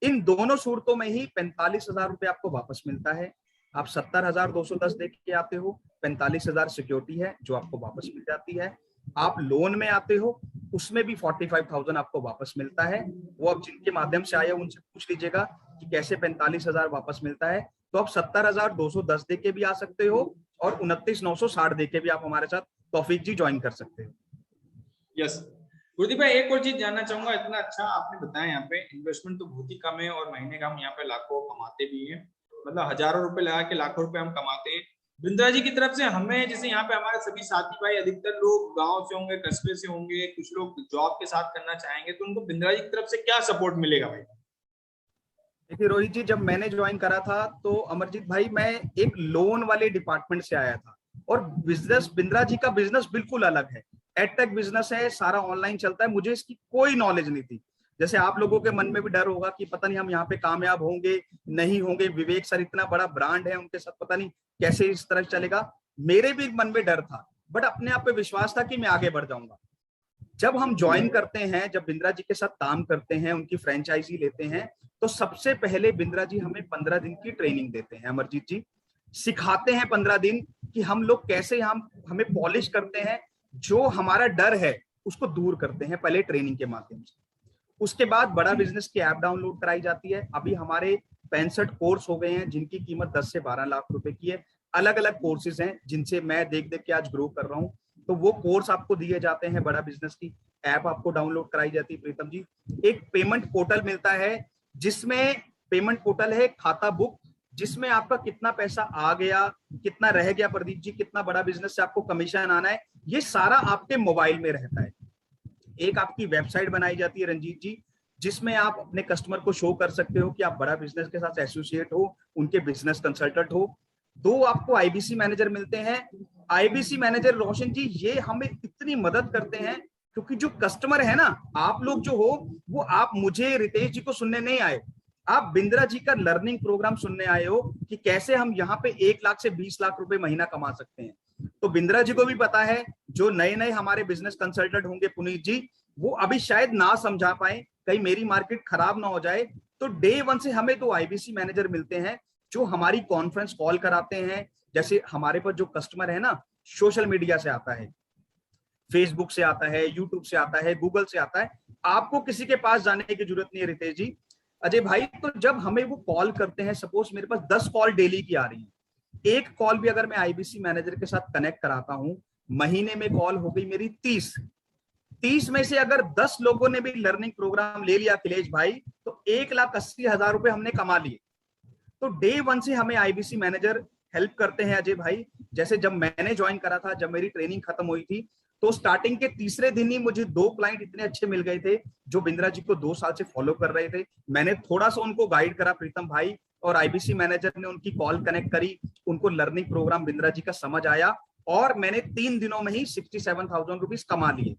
इन दोनों सूरतों में ही 45,000 रुपए आपको वापस मिलता है। आप 70,210 दे के आते हो, 45,000 सिक्योरिटी है जो आपको वापस मिल जाती है। आप लोन में आते हो, उसमें भी 45,000 आपको वापस मिलता है। वो आप जिनके माध्यम से आए हो उनसे पूछ लीजिएगा कि कैसे 45,000 वापस मिलता है। तो आप 70,210 दे के भी आ सकते हो और 29,960 दे के भी आप हमारे साथ तौफीक जी ज्वाइन कर सकते हो। यस गुरदीप भाई, एक और चीज जानना चाहूंगा, इतना अच्छा आपने बताया, यहाँ पे इन्वेस्टमेंट तो बहुत ही कम है और महीने का हम यहाँ पे लाखों कमाते भी हैं, मतलब हजारों रुपए लगा के लाखों रुपए हम कमाते हैं। बिंद्रा जी की तरफ से हमें, जैसे यहाँ पे हमारे सभी साथी भाई अधिकतर लोग गांव से होंगे, कस्बे से होंगे, कुछ लोग जॉब के साथ करना चाहेंगे, तो उनको बिंद्रा जी की तरफ से क्या सपोर्ट मिलेगा भाई? देखिए रोहित जी, जब मैंने ज्वाइन करा था तो अमरजीत भाई, मैं एक लोन वाले डिपार्टमेंट से आया था, और बिजनेस, बिंद्रा जी का बिजनेस बिल्कुल अलग है, एडटेक बिजनेस है, सारा ऑनलाइन चलता है। मुझे इसकी कोई नॉलेज नहीं थी। जैसे आप लोगों के मन में भी डर होगा कि पता नहीं हम यहाँ पे कामयाब होंगे नहीं होंगे, विवेक सर इतना बड़ा ब्रांड है, उनके साथ पता नहीं कैसे इस तरह चलेगा। मेरे भी मन में डर था, बट अपने आप पे विश्वास था कि मैं आगे बढ़ जाऊंगा। जब हम ज्वाइन करते हैं, जब बिंद्रा जी के साथ काम करते हैं, उनकी फ्रेंचाइजी लेते हैं, तो सबसे पहले बिंद्रा जी हमें 15 दिन की ट्रेनिंग देते हैं, अमरजीत जी, सिखाते हैं 15 दिन कि हम लोग कैसे हमें पॉलिश करते हैं, जो हमारा डर है उसको दूर करते हैं पहले ट्रेनिंग के माध्यम से। उसके बाद बड़ा बिजनेस की ऐप डाउनलोड कराई जाती है। अभी हमारे 65 कोर्स हो गए हैं जिनकी कीमत 10 से 12 लाख रुपए की है। अलग अलग कोर्सेज हैं जिनसे मैं देख देख के आज ग्रो कर रहा हूँ। तो वो कोर्स आपको दिए जाते हैं, बड़ा बिजनेस की ऐप आपको डाउनलोड कराई जाती है। प्रीतम जी, एक पेमेंट पोर्टल मिलता है, जिसमें पेमेंट पोर्टल है खाता बुक, जिसमें आपका कितना पैसा आ गया, कितना रह गया, प्रदीप जी कितना बड़ा बिजनेस से आपको कमीशन आना है, ये सारा आपके मोबाइल में रहता है। एक आपकी वेबसाइट बनाई जाती है रंजीत जी, जिसमें आप अपने कस्टमर को शो कर सकते हो कि आप बड़ा बिजनेस के साथ एसोसिएट हो, उनके बिजनेस कंसल्टेंट हो। 2 आपको आईबीसी मैनेजर मिलते हैं। आईबीसी मैनेजर रोशन जी ये हमें इतनी मदद करते हैं, क्योंकि जो कस्टमर है ना, आप लोग जो हो, वो आप मुझे, रितेश जी को सुनने नहीं आए, आप बिंद्रा जी का लर्निंग प्रोग्राम सुनने आए हो कि कैसे हम यहाँ पे 1 लाख से 20 लाख रुपए महीना कमा सकते हैं। तो बिंद्रा जी को भी पता है, जो नए नए हमारे बिजनेस कंसल्टेंट होंगे पुनीत जी, वो अभी शायद ना समझा पाए, कहीं मेरी मार्केट खराब ना हो जाए, तो डे 1 से हमें 2 आईबीसी मैनेजर मिलते हैं जो हमारी कॉन्फ्रेंस कॉल कराते हैं। जैसे हमारे पास जो कस्टमर है ना, सोशल मीडिया से आता है, फेसबुक से आता है, यूट्यूब से आता है, गूगल से आता है, आपको किसी के पास जाने की जरूरत नहीं है रितेश जी, अजय भाई। तो जब हमें वो कॉल करते हैं, सपोज मेरे पास 10 कॉल डेली की आ रही है, एक कॉल भी अगर मैं आईबीसी मैनेजर के साथ कनेक्ट कराता हूं, महीने में कॉल हो गई मेरी 30 में से अगर 10 लोगों ने भी लर्निंग प्रोग्राम ले लिया अखिलेश भाई, तो 1,80,000 रुपए हमने कमा लिए। तो डे 1 से हमें आईबीसी मैनेजर हेल्प करते हैं अजय भाई। जैसे जब मैंने ज्वाइन करा था, जब मेरी ट्रेनिंग खत्म हुई थी, तो स्टार्टिंग के तीसरे दिन ही मुझे 2 क्लाइंट इतने अच्छे मिल गए थे जो बिंद्रा जी को 2 साल से फॉलो कर रहे थे। मैंने थोड़ा सा उनको गाइड करा प्रीतम भाई, और आईबीसी मैनेजर ने उनकी कॉल कनेक्ट करी, उनको लर्निंग प्रोग्राम बिंद्रा जी का समझ आया, और मैंने 3 दिनों में ही 67,000 रुपीज कमा लिए।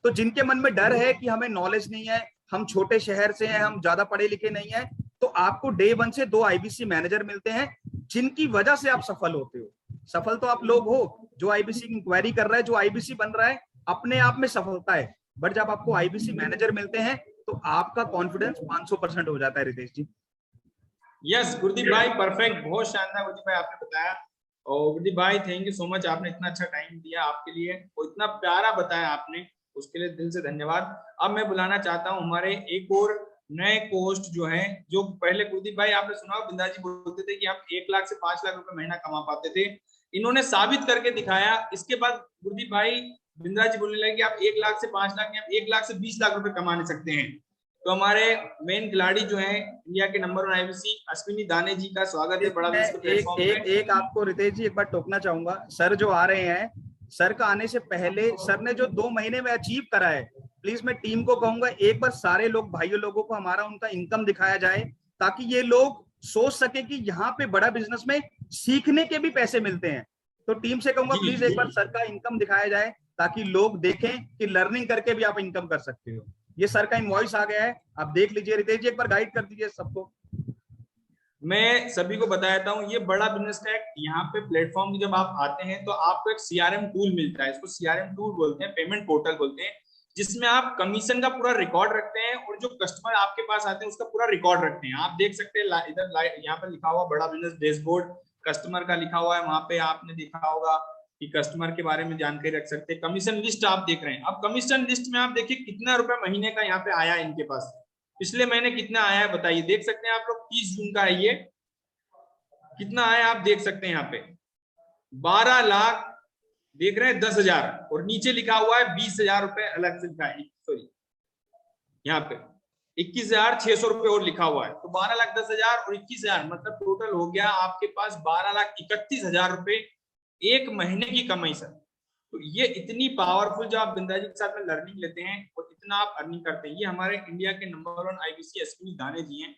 तो जिनके मन में डर है कि हमें नॉलेज नहीं है, हम छोटे शहर से हैं, हम ज्यादा पढ़े लिखे नहीं है, तो आपको डे 1 से 2 आईबीसी मैनेजर मिलते हैं जिनकी वजह से आप सफल होते हो। सफल तो आप लोग हो जो आईबीसी की इंक्वायरी कर रहा है, जो आईबीसी बन रहा है, अपने आप में सफलता है। बट जब आपको आईबीसी मैनेजर मिलते हैं तो आपका कॉन्फिडेंस 500% हो जाता है। रितेश जी। यस गुरदीप भाई, परफेक्ट, बहुत शानदार गुरदीप भाई आपने बताया। और गुरदीप भाई थैंक यू सो मच, आपने इतना अच्छा टाइम दिया आपके लिए और इतना प्यारा बताया आपने, उसके लिए दिल से धन्यवाद। अब मैं बुलाना चाहता हूँ हमारे एक और नए पोस्ट जो है, जो पहले गुरदीप भाई आपने सुना बिंद्रा जी बोलते थे कि हम 1 लाख से 5 लाख रुपए महीना कमा पाते थे, इन्होंने साबित करके दिखाया। इसके बाद गुरदीप भाई बिंद्रा जी बोलने लगे कि आप 1 लाख से 5 लाख, आप 1 लाख से 20 लाख रुपए कमाने सकते हैं। तो हमारे मेन खिलाड़ी जो है इंडिया के नंबर 1 आईबीसी अश्विनी दाने जी का स्वागत है बड़ा प्लेटफॉर्म पे। एक आपको रितेश जी एक बार टोकना चाहूंगा, सर जो आ रहे हैं, सर का आने से पहले सर ने जो 2 महीने में अचीव करा है, प्लीज मैं टीम को कहूंगा एक बार सारे लोग भाइयों लोगों को हमारा उनका इनकम दिखाया जाए, ताकि ये लोग सोच सके कि यहाँ पे बड़ा बिजनेस में सीखने के भी पैसे मिलते हैं। तो टीम से कहूंगा प्लीज एक बार सर का इनकम दिखाया जाए, ताकि लोग देखें कि लर्निंग करके भी आप इनकम कर सकते हो। ये सर का इनवॉइस आ गया है, आप देख लीजिए। रितेश जी एक बार गाइड कर दीजिए सबको। मैं सभी को बताता हूँ, ये बड़ा बिजनेस का यहाँ पे प्लेटफॉर्म जब आप आते हैं तो आपको एक सीआरएम टूल मिलता है, इसको सीआरएम टूल बोलते हैं, पेमेंट पोर्टल बोलते हैं, जिसमें आप कमीशन का पूरा रिकॉर्ड रखते हैं और जो कस्टमर आपके पास आते हैं उसका पूरा रिकॉर्ड रखते हैं। आप देख सकते हैं इधर यहाँ पर लिखा हुआ बड़ा बिजनेस डैशबोर्ड, कस्टमर का लिखा हुआ है, वहां पे आपने देखा होगा कि कस्टमर के बारे में जानकारी रख सकते हैं। कमीशन लिस्ट आप देख रहे हैं, अब कमीशन लिस्ट में आप देखिए कितना रुपए महीने का यहाँ पे आया इनके पास, पिछले महीने कितना आया है बताइए। देख सकते हैं आप लोग 30 जून का है, ये कितना आया आप देख सकते हैं यहाँ पे 12 लाख देख रहे हैं 10,000, और नीचे लिखा हुआ है 20,000 रुपए अलग से लिखा है, सॉरी यहाँ पे 21,600 रुपए और लिखा हुआ है। तो 12,10,000 और 21,000 मतलब टोटल हो गया आपके पास 12,31,000 रुपए एक महीने की कमाई सर। तो ये इतनी पावरफुल जो आप बिंद्रा जी के साथ में लर्निंग लेते हैं और इतना आप अर्निंग करते हैं, ये हमारे इंडिया के नंबर 1 आईबीसी अश्विनी दाने जी हैं।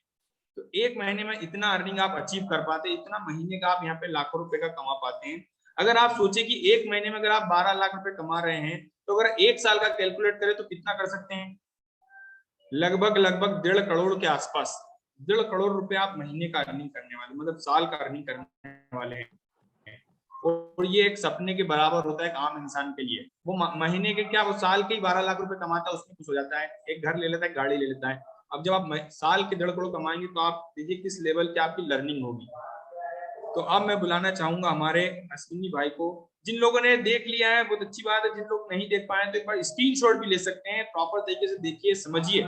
तो एक महीने में इतना अर्निंग आप अचीव कर पाते हैं, इतना महीने का आप यहाँ पे लाखों रुपए का कमा पाते हैं। अगर आप सोचे कि एक महीने में अगर आप 12 लाख रुपए कमा रहे हैं, तो अगर 1 साल का कैलकुलेट करें तो कितना कर सकते हैं, लगभग 1.5 करोड़ के आसपास, 1.5 करोड़ रुपए आप महीने का अर्निंग करने वाले, मतलब साल का अर्निंग करने वाले हैं। और ये एक सपने के बराबर होता है एक आम इंसान के लिए। वो महीने के क्या, वो साल के ही 12 लाख रुपए कमाता है, उसमें कुछ हो जाता है, एक घर ले लेता है, गाड़ी ले लेता है। अब जब आप साल के 1.5 करोड़ कमाएंगे तो आप देखिए किस लेवल की आपकी लर्निंग होगी। तो अब मैं बुलाना चाहूंगा हमारे अश्विनी भाई को। जिन लोगों ने देख लिया है बहुत अच्छी बात है, जिन लोग नहीं देख पाए तो एक बार स्क्रीनशॉट भी ले सकते हैं, प्रॉपर तरीके से देखिए समझिए।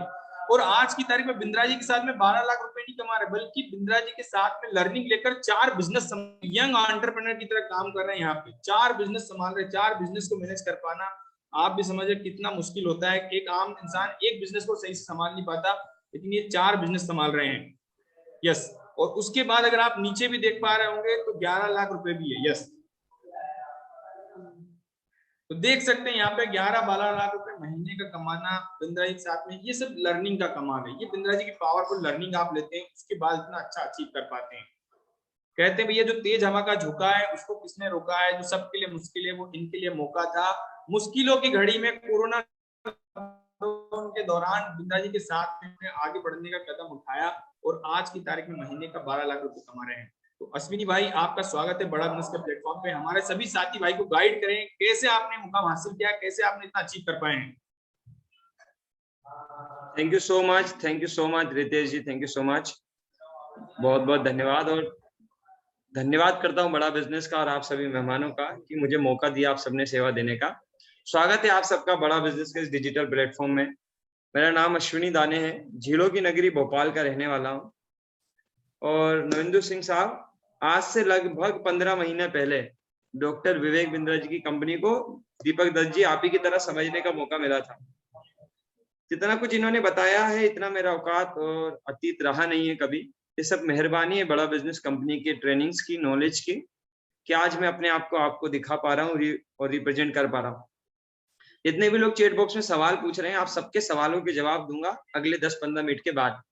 और आज की तारीख में बिंद्रा जी के साथ में 12 लाख रुपए नहीं कमा रहे, बल्कि बिंद्रा जी के साथ में लर्निंग लेकर 4 बिजनेस यंग एंटरप्रेन्योर की तरह काम कर रहे हैं। यहाँ पे 4 बिजनेस संभाल रहे हैं, 4 बिजनेस को मैनेज कर पाना आप भी समझिए कितना मुश्किल होता है। एक आम इंसान एक बिजनेस को सही से संभाल नहीं पाता, लेकिन ये 4 बिजनेस संभाल रहे हैं। यस, और उसके बाद अगर आप नीचे भी देख पा रहे होंगे तो 11 लाख रुपए भी है। यस, तो देख सकते हैं यहाँ पे 11-12 लाख रुपए महीने का कमाना बिंद्रा जी के साथ में, ये सब लर्निंग का कमाल है। ये बिंद्रा जी की पावरफुल लर्निंग आप लेते हैं, उसके बाद इतना अच्छा अचीव कर पाते हैं। कहते हैं भैया जो तेज हवा का झोंका है उसको किसने रोका है, जो सबके लिए मुश्किल है वो इनके लिए मौका था। मुश्किलों की घड़ी में कोरोना के दौरान बिंद्रा जी के साथ में आगे बढ़ने का कदम उठाया और आज की तारीख में महीने का 12 लाख रुपए कमा रहे हैं। तो अश्विनी भाई आपका स्वागत है बड़ा बिजनेस के प्लेटफॉर्म पे। हमारे सभी साथी भाई को गाइड करें, कैसे आपने मुकाम हासिल किया, कैसे आपने इतना अचीव कर पाए हैं। Thank you so much Ritesh ji, thank you so much, बहुत बहुत धन्यवाद। और धन्यवाद करता हूं बड़ा बिजनेस का और आप सभी मेहमानों का कि मुझे मौका दिया आप सबने सेवा देने का। स्वागत है आप सबका बड़ा बिजनेस के इस डिजिटल प्लेटफॉर्म में। मेरा नाम अश्विनी दाने है, झीलों की नगरी भोपाल का रहने वाला हूँ। और नविंदु सिंह साहब, आज से लगभग 15 महीने पहले डॉक्टर विवेक बिंद्रा जी की कंपनी को दीपक दत्त जी आप ही की तरह समझने का मौका मिला था। जितना कुछ इन्होंने बताया है, इतना मेरा औकात और अतीत रहा नहीं है कभी। ये सब मेहरबानी है बड़ा बिजनेस कंपनी के ट्रेनिंग्स की, नॉलेज की, कि आज मैं अपने आप को आपको दिखा पा रहा हूँ और रिप्रेजेंट कर पा रहा हूँ। जितने भी लोग चैट बॉक्स में सवाल पूछ रहे हैं, आप सबके सवालों के जवाब दूंगा अगले 10-15 मिनट के बाद।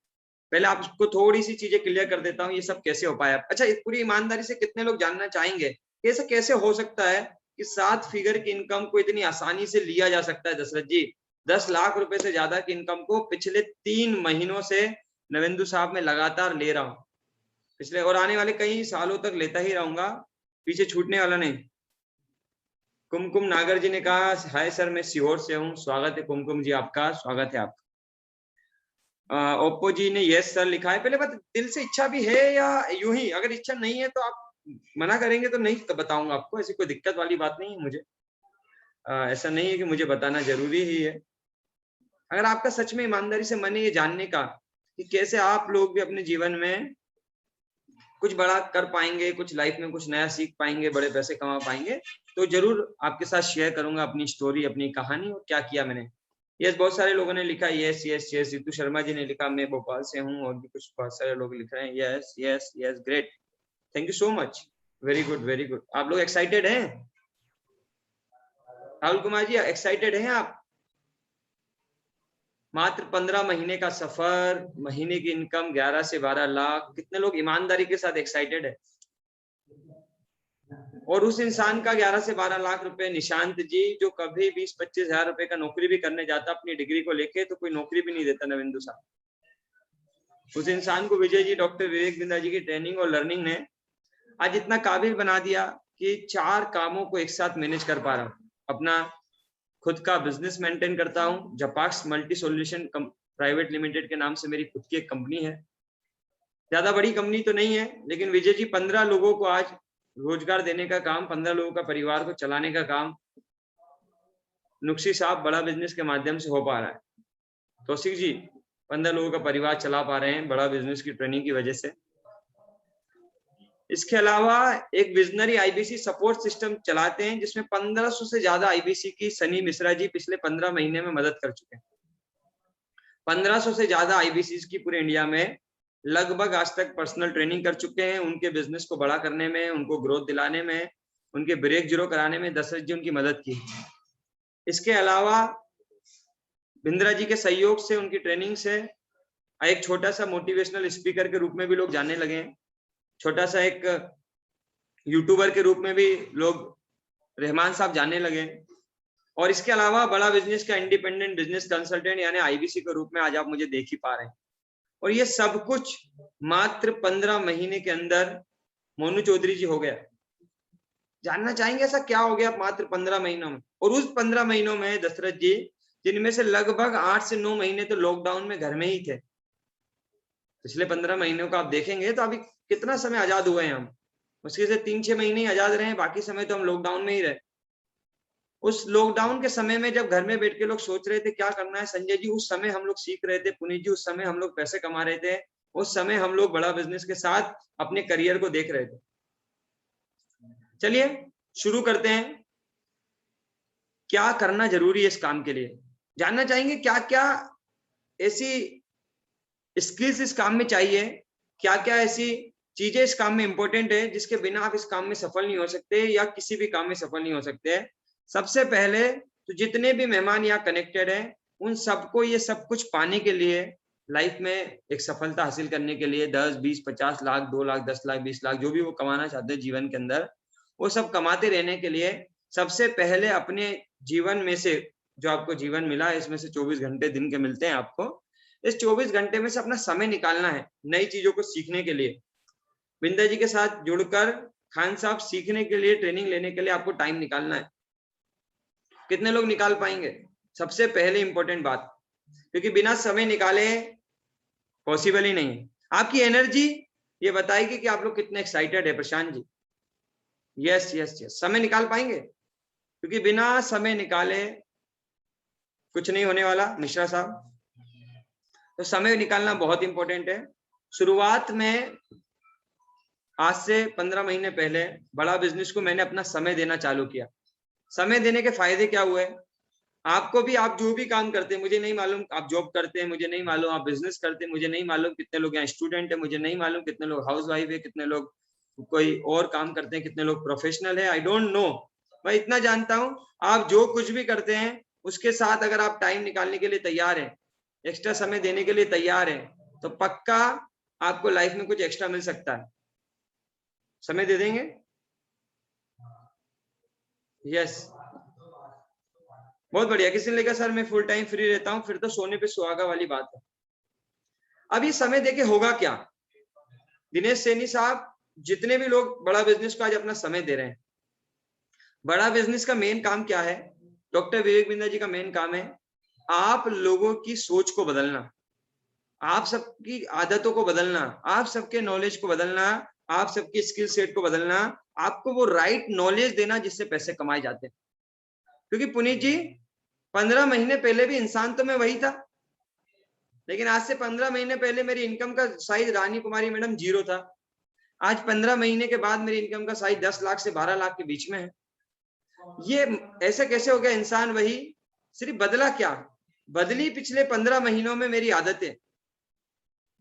पहले आपको थोड़ी सी चीजें क्लियर कर देता हूँ, ये सब कैसे हो पाया। अच्छा, पूरी ईमानदारी से कितने लोग जानना चाहेंगे कि ऐसा कैसे हो सकता है कि 7 फिगर की इनकम को इतनी आसानी से लिया जा सकता है। दशरथ जी, 10 लाख रुपए से ज्यादा की इनकम को पिछले 3 महीनों से नवेंदु साहब मैं लगातार ले रहा हूँ, पिछले और आने वाले कई सालों तक लेता ही रहूंगा, पीछे छूटने वाला नहीं। कुमकुम नागर जी ने कहा हाय सर, मैं सीहोर से हूँ। स्वागत है कुमकुम जी आपका, स्वागत है आपका। ओप्पो जी ने यस सर लिखा है। पहले बात, दिल से इच्छा भी है या यूं ही? अगर इच्छा नहीं है तो आप मना करेंगे तो नहीं तो बताऊंगा आपको, ऐसी कोई दिक्कत वाली बात नहीं है मुझे। ऐसा नहीं है कि मुझे बताना जरूरी ही है। अगर आपका सच में ईमानदारी से मन है ये जानने का कि कैसे आप लोग भी अपने जीवन में कुछ बड़ा कर पाएंगे, कुछ लाइफ में कुछ नया सीख पाएंगे, बड़े पैसे कमा पाएंगे, तो जरूर आपके साथ शेयर करूंगा अपनी स्टोरी, अपनी कहानी और क्या किया मैंने। यस, बहुत सारे लोगों ने लिखा yes yes yes. Ritu Sharma ji ने लिखा मैं भोपाल से हूँ, और भी कुछ बहुत सारे लोग लिख रहे हैं yes yes yes, great, thank you so much, very good very good. आप लोग एक्साइटेड हैं? राहुल कुमार जी एक्साइटेड हैं आप? मात्र 15 महीने का सफर, महीने की इनकम 11 से 12 लाख। कितने लोग ईमानदारी के साथ एक्साइटेड है? और उस इंसान का 11 से 12 लाख रुपए, निशांत जी, जो कभी 20-25 हजार रुपए का नौकरी भी करने जाता अपनी डिग्री को लेके, तो कोई नौकरी भी नहीं देता नवेंदु साहब। उस इंसान को विजय जी, डॉक्टर विवेक बिंद्रा जी की ट्रेनिंग और लर्निंग ने आज इतना काबिल बना दिया कि 4 कामों को एक साथ मैनेज कर पा रहा हूँ। अपना खुद का बिजनेस मेंटेन करता हूँ, जपाक्स मल्टी सॉल्यूशन प्राइवेट लिमिटेड के नाम से मेरी खुद की एक कंपनी है। ज्यादा बड़ी कंपनी तो नहीं है, लेकिन विजय जी 15 लोगों को आज रोजगार देने का काम, 15 लोगों का परिवार को चलाने का काम नुक्सी साहब बड़ा बिजनेस के माध्यम से हो पा रहा है। कौशिक जी 15 लोगों का परिवार चला पा रहे हैं बड़ा बिजनेस की ट्रेनिंग की वजह से। इसके अलावा एक विजनरी आईबीसी सपोर्ट सिस्टम चलाते हैं, जिसमें 1500 से ज्यादा आईबीसी की सनी मिश्रा जी पिछले 15 महीने में मदद कर चुके हैं। 1500 से ज्यादा आईबीसी की पूरे इंडिया में लगभग आज तक पर्सनल ट्रेनिंग कर चुके हैं। उनके बिजनेस को बड़ा करने में, उनको ग्रोथ दिलाने में, उनके ब्रेक जीरो कराने में दशरथ जी उनकी मदद की। इसके अलावा बिंद्रा जी के सहयोग से, उनकी ट्रेनिंग से एक छोटा सा मोटिवेशनल स्पीकर के रूप में भी लोग जानने लगे हैं। छोटा सा एक यूट्यूबर के रूप में भी लोग रहमान साहब जानने लगे। और इसके अलावा बड़ा बिजनेस का इंडिपेंडेंट बिजनेस कंसल्टेंट यानी आईबीसी के रूप में आज आप मुझे देख ही पा रहे हैं। और ये सब कुछ मात्र 15 महीने के अंदर मोनू चौधरी जी हो गया। जानना चाहेंगे ऐसा क्या हो गया मात्र 15 महीनों में? और उस 15 महीनों में दशरथ जी, जिनमें से लगभग 8 से 9 महीने तो लॉकडाउन में घर में ही थे। पिछले 15 महीनों का आप देखेंगे तो अभी कितना समय आजाद हुए हैं हम, मुश्किल से 3-6 महीने ही आजाद रहे, बाकी समय तो हम लॉकडाउन में ही रहे। उस लॉकडाउन के समय में जब घर में बैठ के लोग सोच रहे थे क्या करना है, संजय जी उस समय हम लोग सीख रहे थे, पुनीत जी उस समय हम लोग पैसे कमा रहे थे, उस समय हम लोग बड़ा बिजनेस के साथ अपने करियर को देख रहे थे। चलिए शुरू करते हैं। क्या करना जरूरी है इस काम के लिए? जानना चाहेंगे क्या क्या ऐसी स्किल्स इस काम में चाहिए, क्या क्या ऐसी चीजें इस काम में इंपॉर्टेंट है जिसके बिना आप इस काम में सफल नहीं हो सकते या किसी भी काम में सफल नहीं हो सकते। सबसे पहले तो जितने भी मेहमान यहाँ कनेक्टेड हैं, उन सबको ये सब कुछ पाने के लिए, लाइफ में एक सफलता हासिल करने के लिए 10, 20, 50 लाख, 2 लाख, 10 लाख, 20 लाख, जो भी वो कमाना चाहते हैं जीवन के अंदर, वो सब कमाते रहने के लिए सबसे पहले अपने जीवन में से, जो आपको जीवन मिला है इसमें से 24 घंटे दिन के मिलते हैं आपको, इस 24 घंटे में से अपना समय निकालना है नई चीजों को सीखने के लिए। बिंदा जी के साथ जुड़कर खान साहब सीखने के लिए, ट्रेनिंग लेने के लिए आपको टाइम निकालना है। कितने लोग निकाल पाएंगे? सबसे पहले इंपॉर्टेंट बात, क्योंकि बिना समय निकाले पॉसिबल ही नहीं है। आपकी एनर्जी ये बताएगी कि आप लोग कितने एक्साइटेड है। Prashant ji yes yes yes, समय निकाल पाएंगे? क्योंकि बिना समय निकाले कुछ नहीं होने वाला मिश्रा साहब, तो समय निकालना बहुत इंपॉर्टेंट है। शुरुआत में आज से 15 महीने पहले बड़ा बिजनेस को मैंने अपना समय देना चालू किया। समय देने के फायदे क्या हुए? आपको भी, आप जो भी काम करते हैं, मुझे नहीं मालूम आप जॉब करते हैं, मुझे नहीं मालूम आप बिजनेस करते हैं, मुझे नहीं मालूम कितने लोग यहाँ स्टूडेंट है, मुझे नहीं मालूम कितने लोग हाउस वाइफ है, कितने लोग कोई और काम करते हैं, कितने लोग प्रोफेशनल है, आई डोंट नो। मैं इतना जानता हूं, आप जो कुछ भी करते हैं उसके साथ अगर आप टाइम निकालने के लिए तैयार हैं, एक्स्ट्रा समय देने के लिए तैयार हैं, तो पक्का आपको लाइफ में कुछ एक्स्ट्रा मिल सकता है। समय दे देंगे? यस, बहुत बढ़िया। किसी ने लिखा सर मैं फुल टाइम फ्री रहता हूं, फिर तो सोने पे सुहागा वाली बात है। अब ये समय देके होगा क्या? दिनेश सैनी साहब, जितने भी लोग बड़ा बिजनेस को आज अपना समय दे रहे हैं, बड़ा बिजनेस का मेन काम क्या है? डॉक्टर विवेक बिंद्रा जी का मेन काम है आप लोगों की सोच को बदलना, आप सबकी आदतों को बदलना, आप सबके नॉलेज को बदलना, आप सबके स्किल सेट को बदलना, आपको वो राइट नॉलेज देना जिससे पैसे कमाए जाते हैं। क्योंकि पुनीत जी, 15 महीने पहले भी इंसान तो मैं वही था, लेकिन आज से 15 महीने पहले मेरी इनकम का साइज रानी कुमारी मैडम 0 था। आज 15 महीने के बाद मेरी इनकम का साइज 10 लाख से 12 लाख के बीच में है। ये ऐसे कैसे हो गया? इंसान वही, सिर्फ बदला क्या? बदली पिछले 15 महीनों में मेरी आदतें,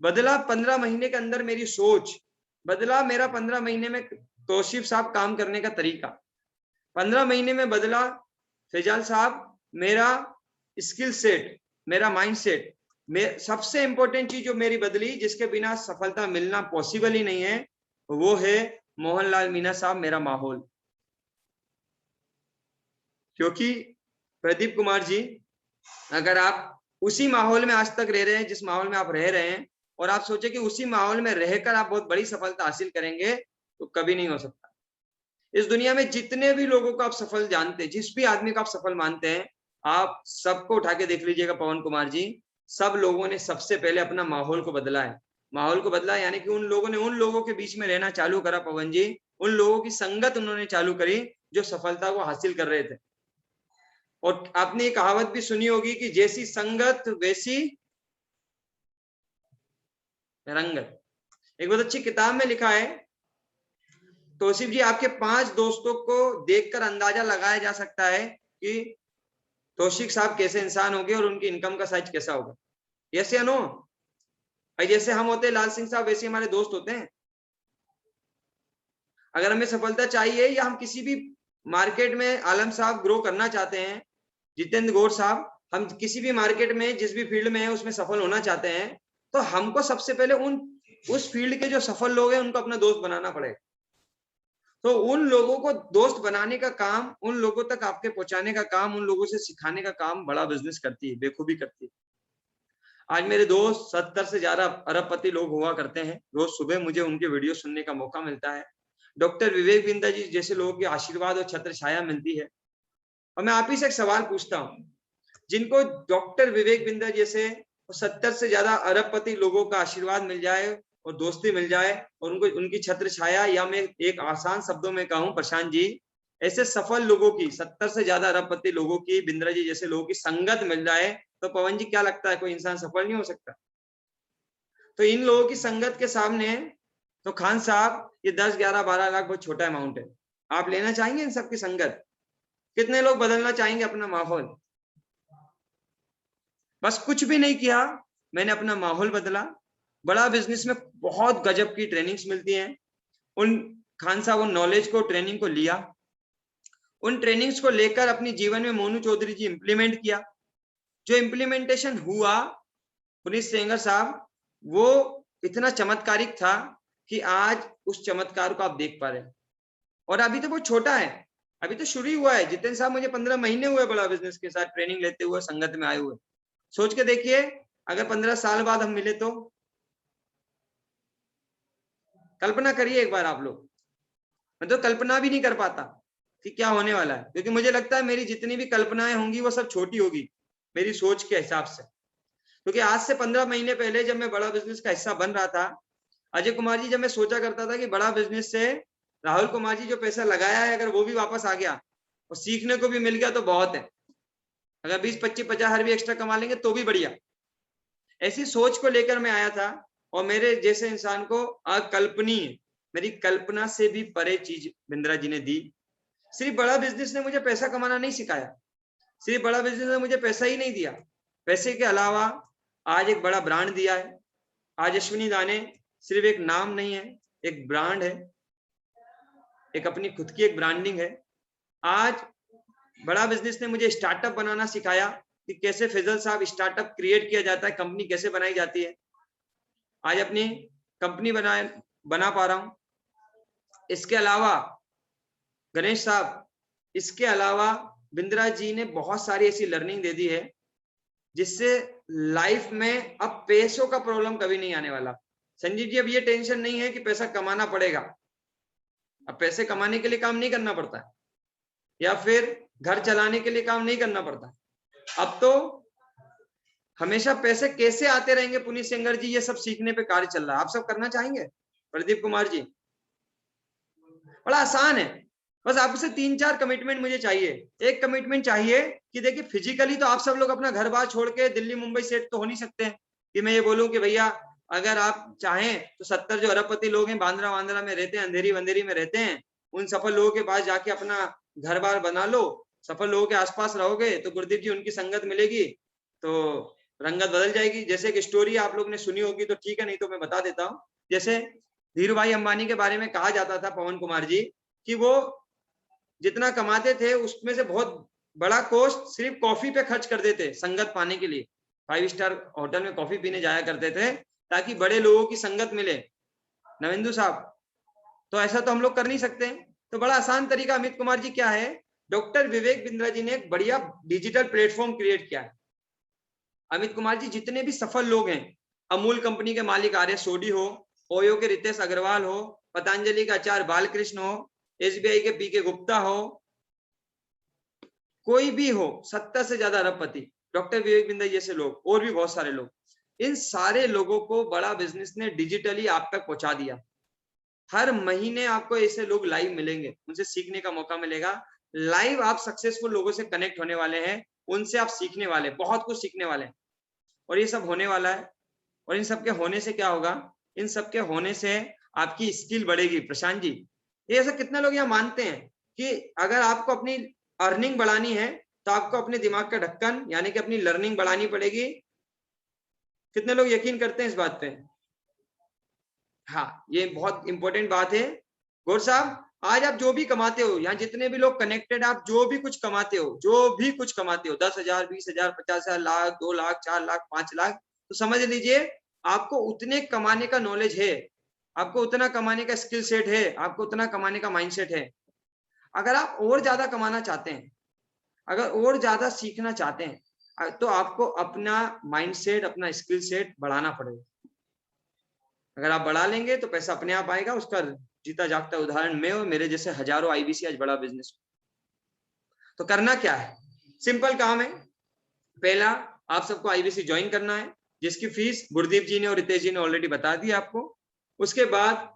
बदला 15 महीने के अंदर मेरी सोच, बदला मेरा 15 महीने में तौसीफ साहब काम करने का तरीका, 15 महीने में बदला फैजाल साहब मेरा स्किल सेट, मेरा माइंड सेट। सबसे इंपॉर्टेंट चीज जो मेरी बदली, जिसके बिना सफलता मिलना पॉसिबल ही नहीं है, वो है मोहनलाल मीना साहब, मेरा माहौल। क्योंकि प्रदीप कुमार जी, अगर आप उसी माहौल में आज तक रह रहे हैं जिस माहौल में आप रह रहे हैं, और आप सोचे कि उसी माहौल में रहकर आप बहुत बड़ी सफलता हासिल करेंगे, तो कभी नहीं हो सकता। इस दुनिया में जितने भी लोगों को आप सफल जानते हैं, जिस भी आदमी को आप सफल मानते हैं, आप सबको उठा के देख लीजिएगा पवन कुमार जी, सब लोगों ने सबसे पहले अपना माहौल को बदला है। माहौल को बदला यानी कि उन लोगों ने उन लोगों के बीच में रहना चालू करा पवन जी, उन लोगों की संगत उन्होंने चालू करी जो सफलता को हासिल कर रहे थे। और आपने ये कहावत भी सुनी होगी कि जैसी संगत वैसी रंगत। एक बहुत अच्छी किताब में लिखा है, तौसीफ जी, आपके 5 दोस्तों को देखकर अंदाजा लगाया जा सकता है कि तौसीफ साहब कैसे इंसान होंगे और उनकी इनकम का साइज कैसा होगा। यस या नो? भाई, जैसे हम होते हैं लाल सिंह साहब, वैसे हमारे दोस्त होते हैं। अगर हमें सफलता चाहिए या हम किसी भी मार्केट में आलम साहब ग्रो करना चाहते हैं, जितेंद्र गौर साहब, हम किसी भी मार्केट में जिस भी फील्ड में है उसमें सफल होना चाहते हैं, तो हमको सबसे पहले उस फील्ड के जो सफल लोग हैं उनको अपना दोस्त बनाना पड़ेगा। तो उन लोगों को दोस्त बनाने का काम, उन लोगों तक आपके पहुंचाने का काम, उन लोगों से सिखाने का काम बड़ा बिजनेस करती है, बेखूबी करती है। आज मेरे दोस्त 70 से ज्यादा अरबपति लोग हुआ करते हैं। रोज सुबह मुझे उनके वीडियो सुनने का मौका मिलता है। डॉक्टर विवेक बिंद्रा जी जैसे लोगों की आशीर्वाद और छत्र छाया मिलती है। और मैं आप ही से एक सवाल पूछता हूँ, जिनको डॉक्टर विवेक बिंद्रा जैसे 70 से ज्यादा अरबपति लोगों का आशीर्वाद मिल जाए और दोस्ती मिल जाए और उनको उनकी छत्र छाया, या मैं एक आसान शब्दों में कहूं प्रशांत जी, ऐसे सफल लोगों की, 70 से ज्यादा अरबपति लोगों की, बिंद्रा जी जैसे लोगों की संगत मिल जाए, तो पवन जी क्या लगता है कोई इंसान सफल नहीं हो सकता? तो इन लोगों की संगत के सामने तो खान साहब, ये 10, 11, 12 लाख बहुत छोटा अमाउंट है। आप लेना चाहेंगे इन सबकी संगत? कितने लोग बदलना चाहेंगे अपना माहौल? बस कुछ भी नहीं किया, मैंने अपना माहौल बदला। बड़ा बिजनेस में बहुत गजब की ट्रेनिंग्स मिलती हैं। उन खान साहब उन नॉलेज को, ट्रेनिंग को लिया, उन ट्रेनिंग्स को लेकर अपनी जीवन में मोनू चौधरी जी इंप्लीमेंट किया। जो इंप्लीमेंटेशन हुआ पुनीत सेंगर साहब, वो इतना चमत्कारिक था कि आज उस चमत्कार को आप देख पा रहे हैं। और अभी तो बहुत छोटा है, अभी तो शुरू ही हुआ है। जितेंद्र साहब, मुझे 15 महीने हुए बड़ा बिजनेस के साथ ट्रेनिंग लेते हुए, संगत में आए हुए। सोच के देखिए, अगर 15 साल बाद हम मिले तो कल्पना करिए एक बार आप लोग। मैं तो कल्पना भी नहीं कर पाता कि क्या होने वाला है, क्योंकि मुझे लगता है मेरी जितनी भी कल्पनाएं होंगी वो सब छोटी होगी मेरी सोच के हिसाब से। क्योंकि आज से 15 महीने पहले जब मैं बड़ा बिजनेस का हिस्सा बन रहा था, अजय कुमार जी, जब मैं सोचा करता था कि बड़ा बिजनेस से राहुल कुमार जी जो पैसा लगाया है, अगर वो भी वापस आ गया और सीखने को भी मिल गया तो बहुत है। अगर 20, 25, 50 हज़ार भी एक्स्ट्रा कमा लेंगे तो भी बढ़िया। ऐसी सोच को लेकर मैं आया था। और मेरे जैसे इंसान को अकल्पनीय, मेरी कल्पना से भी परे चीज बिंद्रा जी ने दी। सिर्फ बड़ा बिजनेस ने मुझे पैसा कमाना नहीं सिखाया, सिर्फ बड़ा बिजनेस ने मुझे पैसा ही नहीं दिया, पैसे के अलावा आज एक बड़ा ब्रांड दिया है। आज अश्विनी दाने सिर्फ एक नाम नहीं है, एक ब्रांड है, एक अपनी खुद की एक ब्रांडिंग है। आज बड़ा बिजनेस ने मुझे स्टार्टअप बनाना सिखाया कि कैसे फैजल साहब स्टार्टअप क्रिएट किया जाता है, कंपनी कैसे बनाई जाती है। आज अपनी कंपनी बना पा रहा हूं। इसके अलावा गणेश साहब, इसके अलावा बिंद्रा जी ने बहुत सारी ऐसी लर्निंग दे दी है जिससे लाइफ में अब पैसों का प्रॉब्लम कभी नहीं आने वाला। संजीव जी, अब ये टेंशन नहीं है कि पैसा कमाना पड़ेगा। अब पैसे कमाने के लिए काम नहीं करना पड़ता है, या फिर घर चलाने के लिए काम नहीं करना पड़ता। अब तो हमेशा पैसे कैसे आते रहेंगे पुनीत सेंगर जी, ये सब सीखने पे कार्य चल रहा है। आप सब करना चाहेंगे? प्रदीप कुमार जी, बड़ा आसान है, बस आपसे 3-4 कमिटमेंट मुझे चाहिए। एक कमिटमेंट चाहिए कि देखिए फिजिकली तो आप सब लोग अपना घर बार छोड़ के दिल्ली मुंबई सेट तो हो नहीं सकते हैं कि मैं ये बोलूं कि भैया अगर आप चाहें तो 70 जो अरबपति लोग हैं बांद्रा वांद्रा में रहते हैं, अंधेरी वंधेरी में रहते हैं, उन सफल लोगों के पास जाके अपना घर बार बना लो, सफल लोगों के आसपास रहोगे तो गुरदीप जी उनकी संगत मिलेगी तो रंगत बदल जाएगी। जैसे एक स्टोरी आप लोग ने सुनी होगी तो ठीक है, नहीं तो मैं बता देता हूँ। जैसे धीरू भाई अंबानी के बारे में कहा जाता था, पवन कुमार जी, कि वो जितना कमाते थे उसमें से बहुत बड़ा कॉस्ट सिर्फ कॉफी पे खर्च कर देते संगत पाने के लिए। 5 स्टार होटल में कॉफी पीने जाया करते थे ताकि बड़े लोगों की संगत मिले। नवेंदु साहब, तो ऐसा तो हम लोग कर नहीं सकते। तो बड़ा आसान तरीका अमित कुमार जी क्या है, डॉक्टर विवेक बिंद्रा जी ने एक बढ़िया डिजिटल प्लेटफॉर्म क्रिएट किया है। अमित कुमार जी, जितने भी सफल लोग हैं, अमूल कंपनी के मालिक आर्य सोडी हो, ओयो के रितेश अग्रवाल हो, पतंजलि का आचार्य बालकृष्ण हो, एसबीआई के पीके गुप्ता हो, कोई भी हो, 70 से ज्यादा अरबपति, डॉक्टर विवेक बिंद्रा जैसे लोग और भी बहुत सारे लोग, इन सारे लोगों को बड़ा बिजनेस ने डिजिटली आप तक पहुंचा दिया। हर महीने आपको ऐसे लोग लाइव मिलेंगे, उनसे सीखने का मौका मिलेगा। लाइव आप सक्सेसफुल लोगों से कनेक्ट होने वाले हैं, उनसे आप सीखने वाले, बहुत कुछ सीखने वाले हैं। और ये सब होने वाला है। और इन सब के होने से क्या होगा, इन सब के होने से आपकी स्किल बढ़ेगी। प्रशांत जी, ये ऐसा कितने लोग यहाँ मानते हैं कि अगर आपको अपनी अर्निंग बढ़ानी है तो आपको अपने दिमाग का ढक्कन यानी कि अपनी लर्निंग बढ़ानी पड़ेगी? कितने लोग यकीन करते हैं इस बात पे? हाँ, ये बहुत इंपॉर्टेंट बात है। गौर साहब, आज आप जो भी कमाते हो, यहाँ जितने भी लोग कनेक्टेड, आप जो भी कुछ कमाते हो, जो भी कुछ कमाते हो, 10,000, 20,000, 50,000, लाख, 2 लाख, 4 लाख, 5 लाख, तो समझ लीजिए आपको उतने कमाने का नॉलेज है, आपको उतना कमाने का स्किल सेट है, आपको उतना कमाने का माइंडसेट है। अगर आप और ज्यादा कमाना चाहते हैं, अगर और ज्यादा सीखना चाहते हैं, तो आपको अपना माइंडसेट, अपना स्किल सेट बढ़ाना पड़ेगा। अगर आप बढ़ा लेंगे तो पैसा अपने आप आएगा। उसका जीता जागता उदाहरण मैं और मेरे जैसे हजारों आईबीसी आज बड़ा बिजनेस। तो करना क्या है, सिंपल काम है। पहला, आप सबको आईबीसी ज्वाइन करना है, जिसकी फीस गुरदीप जी ने और रितेश जी ने ऑलरेडी बता दी आपको। उसके बाद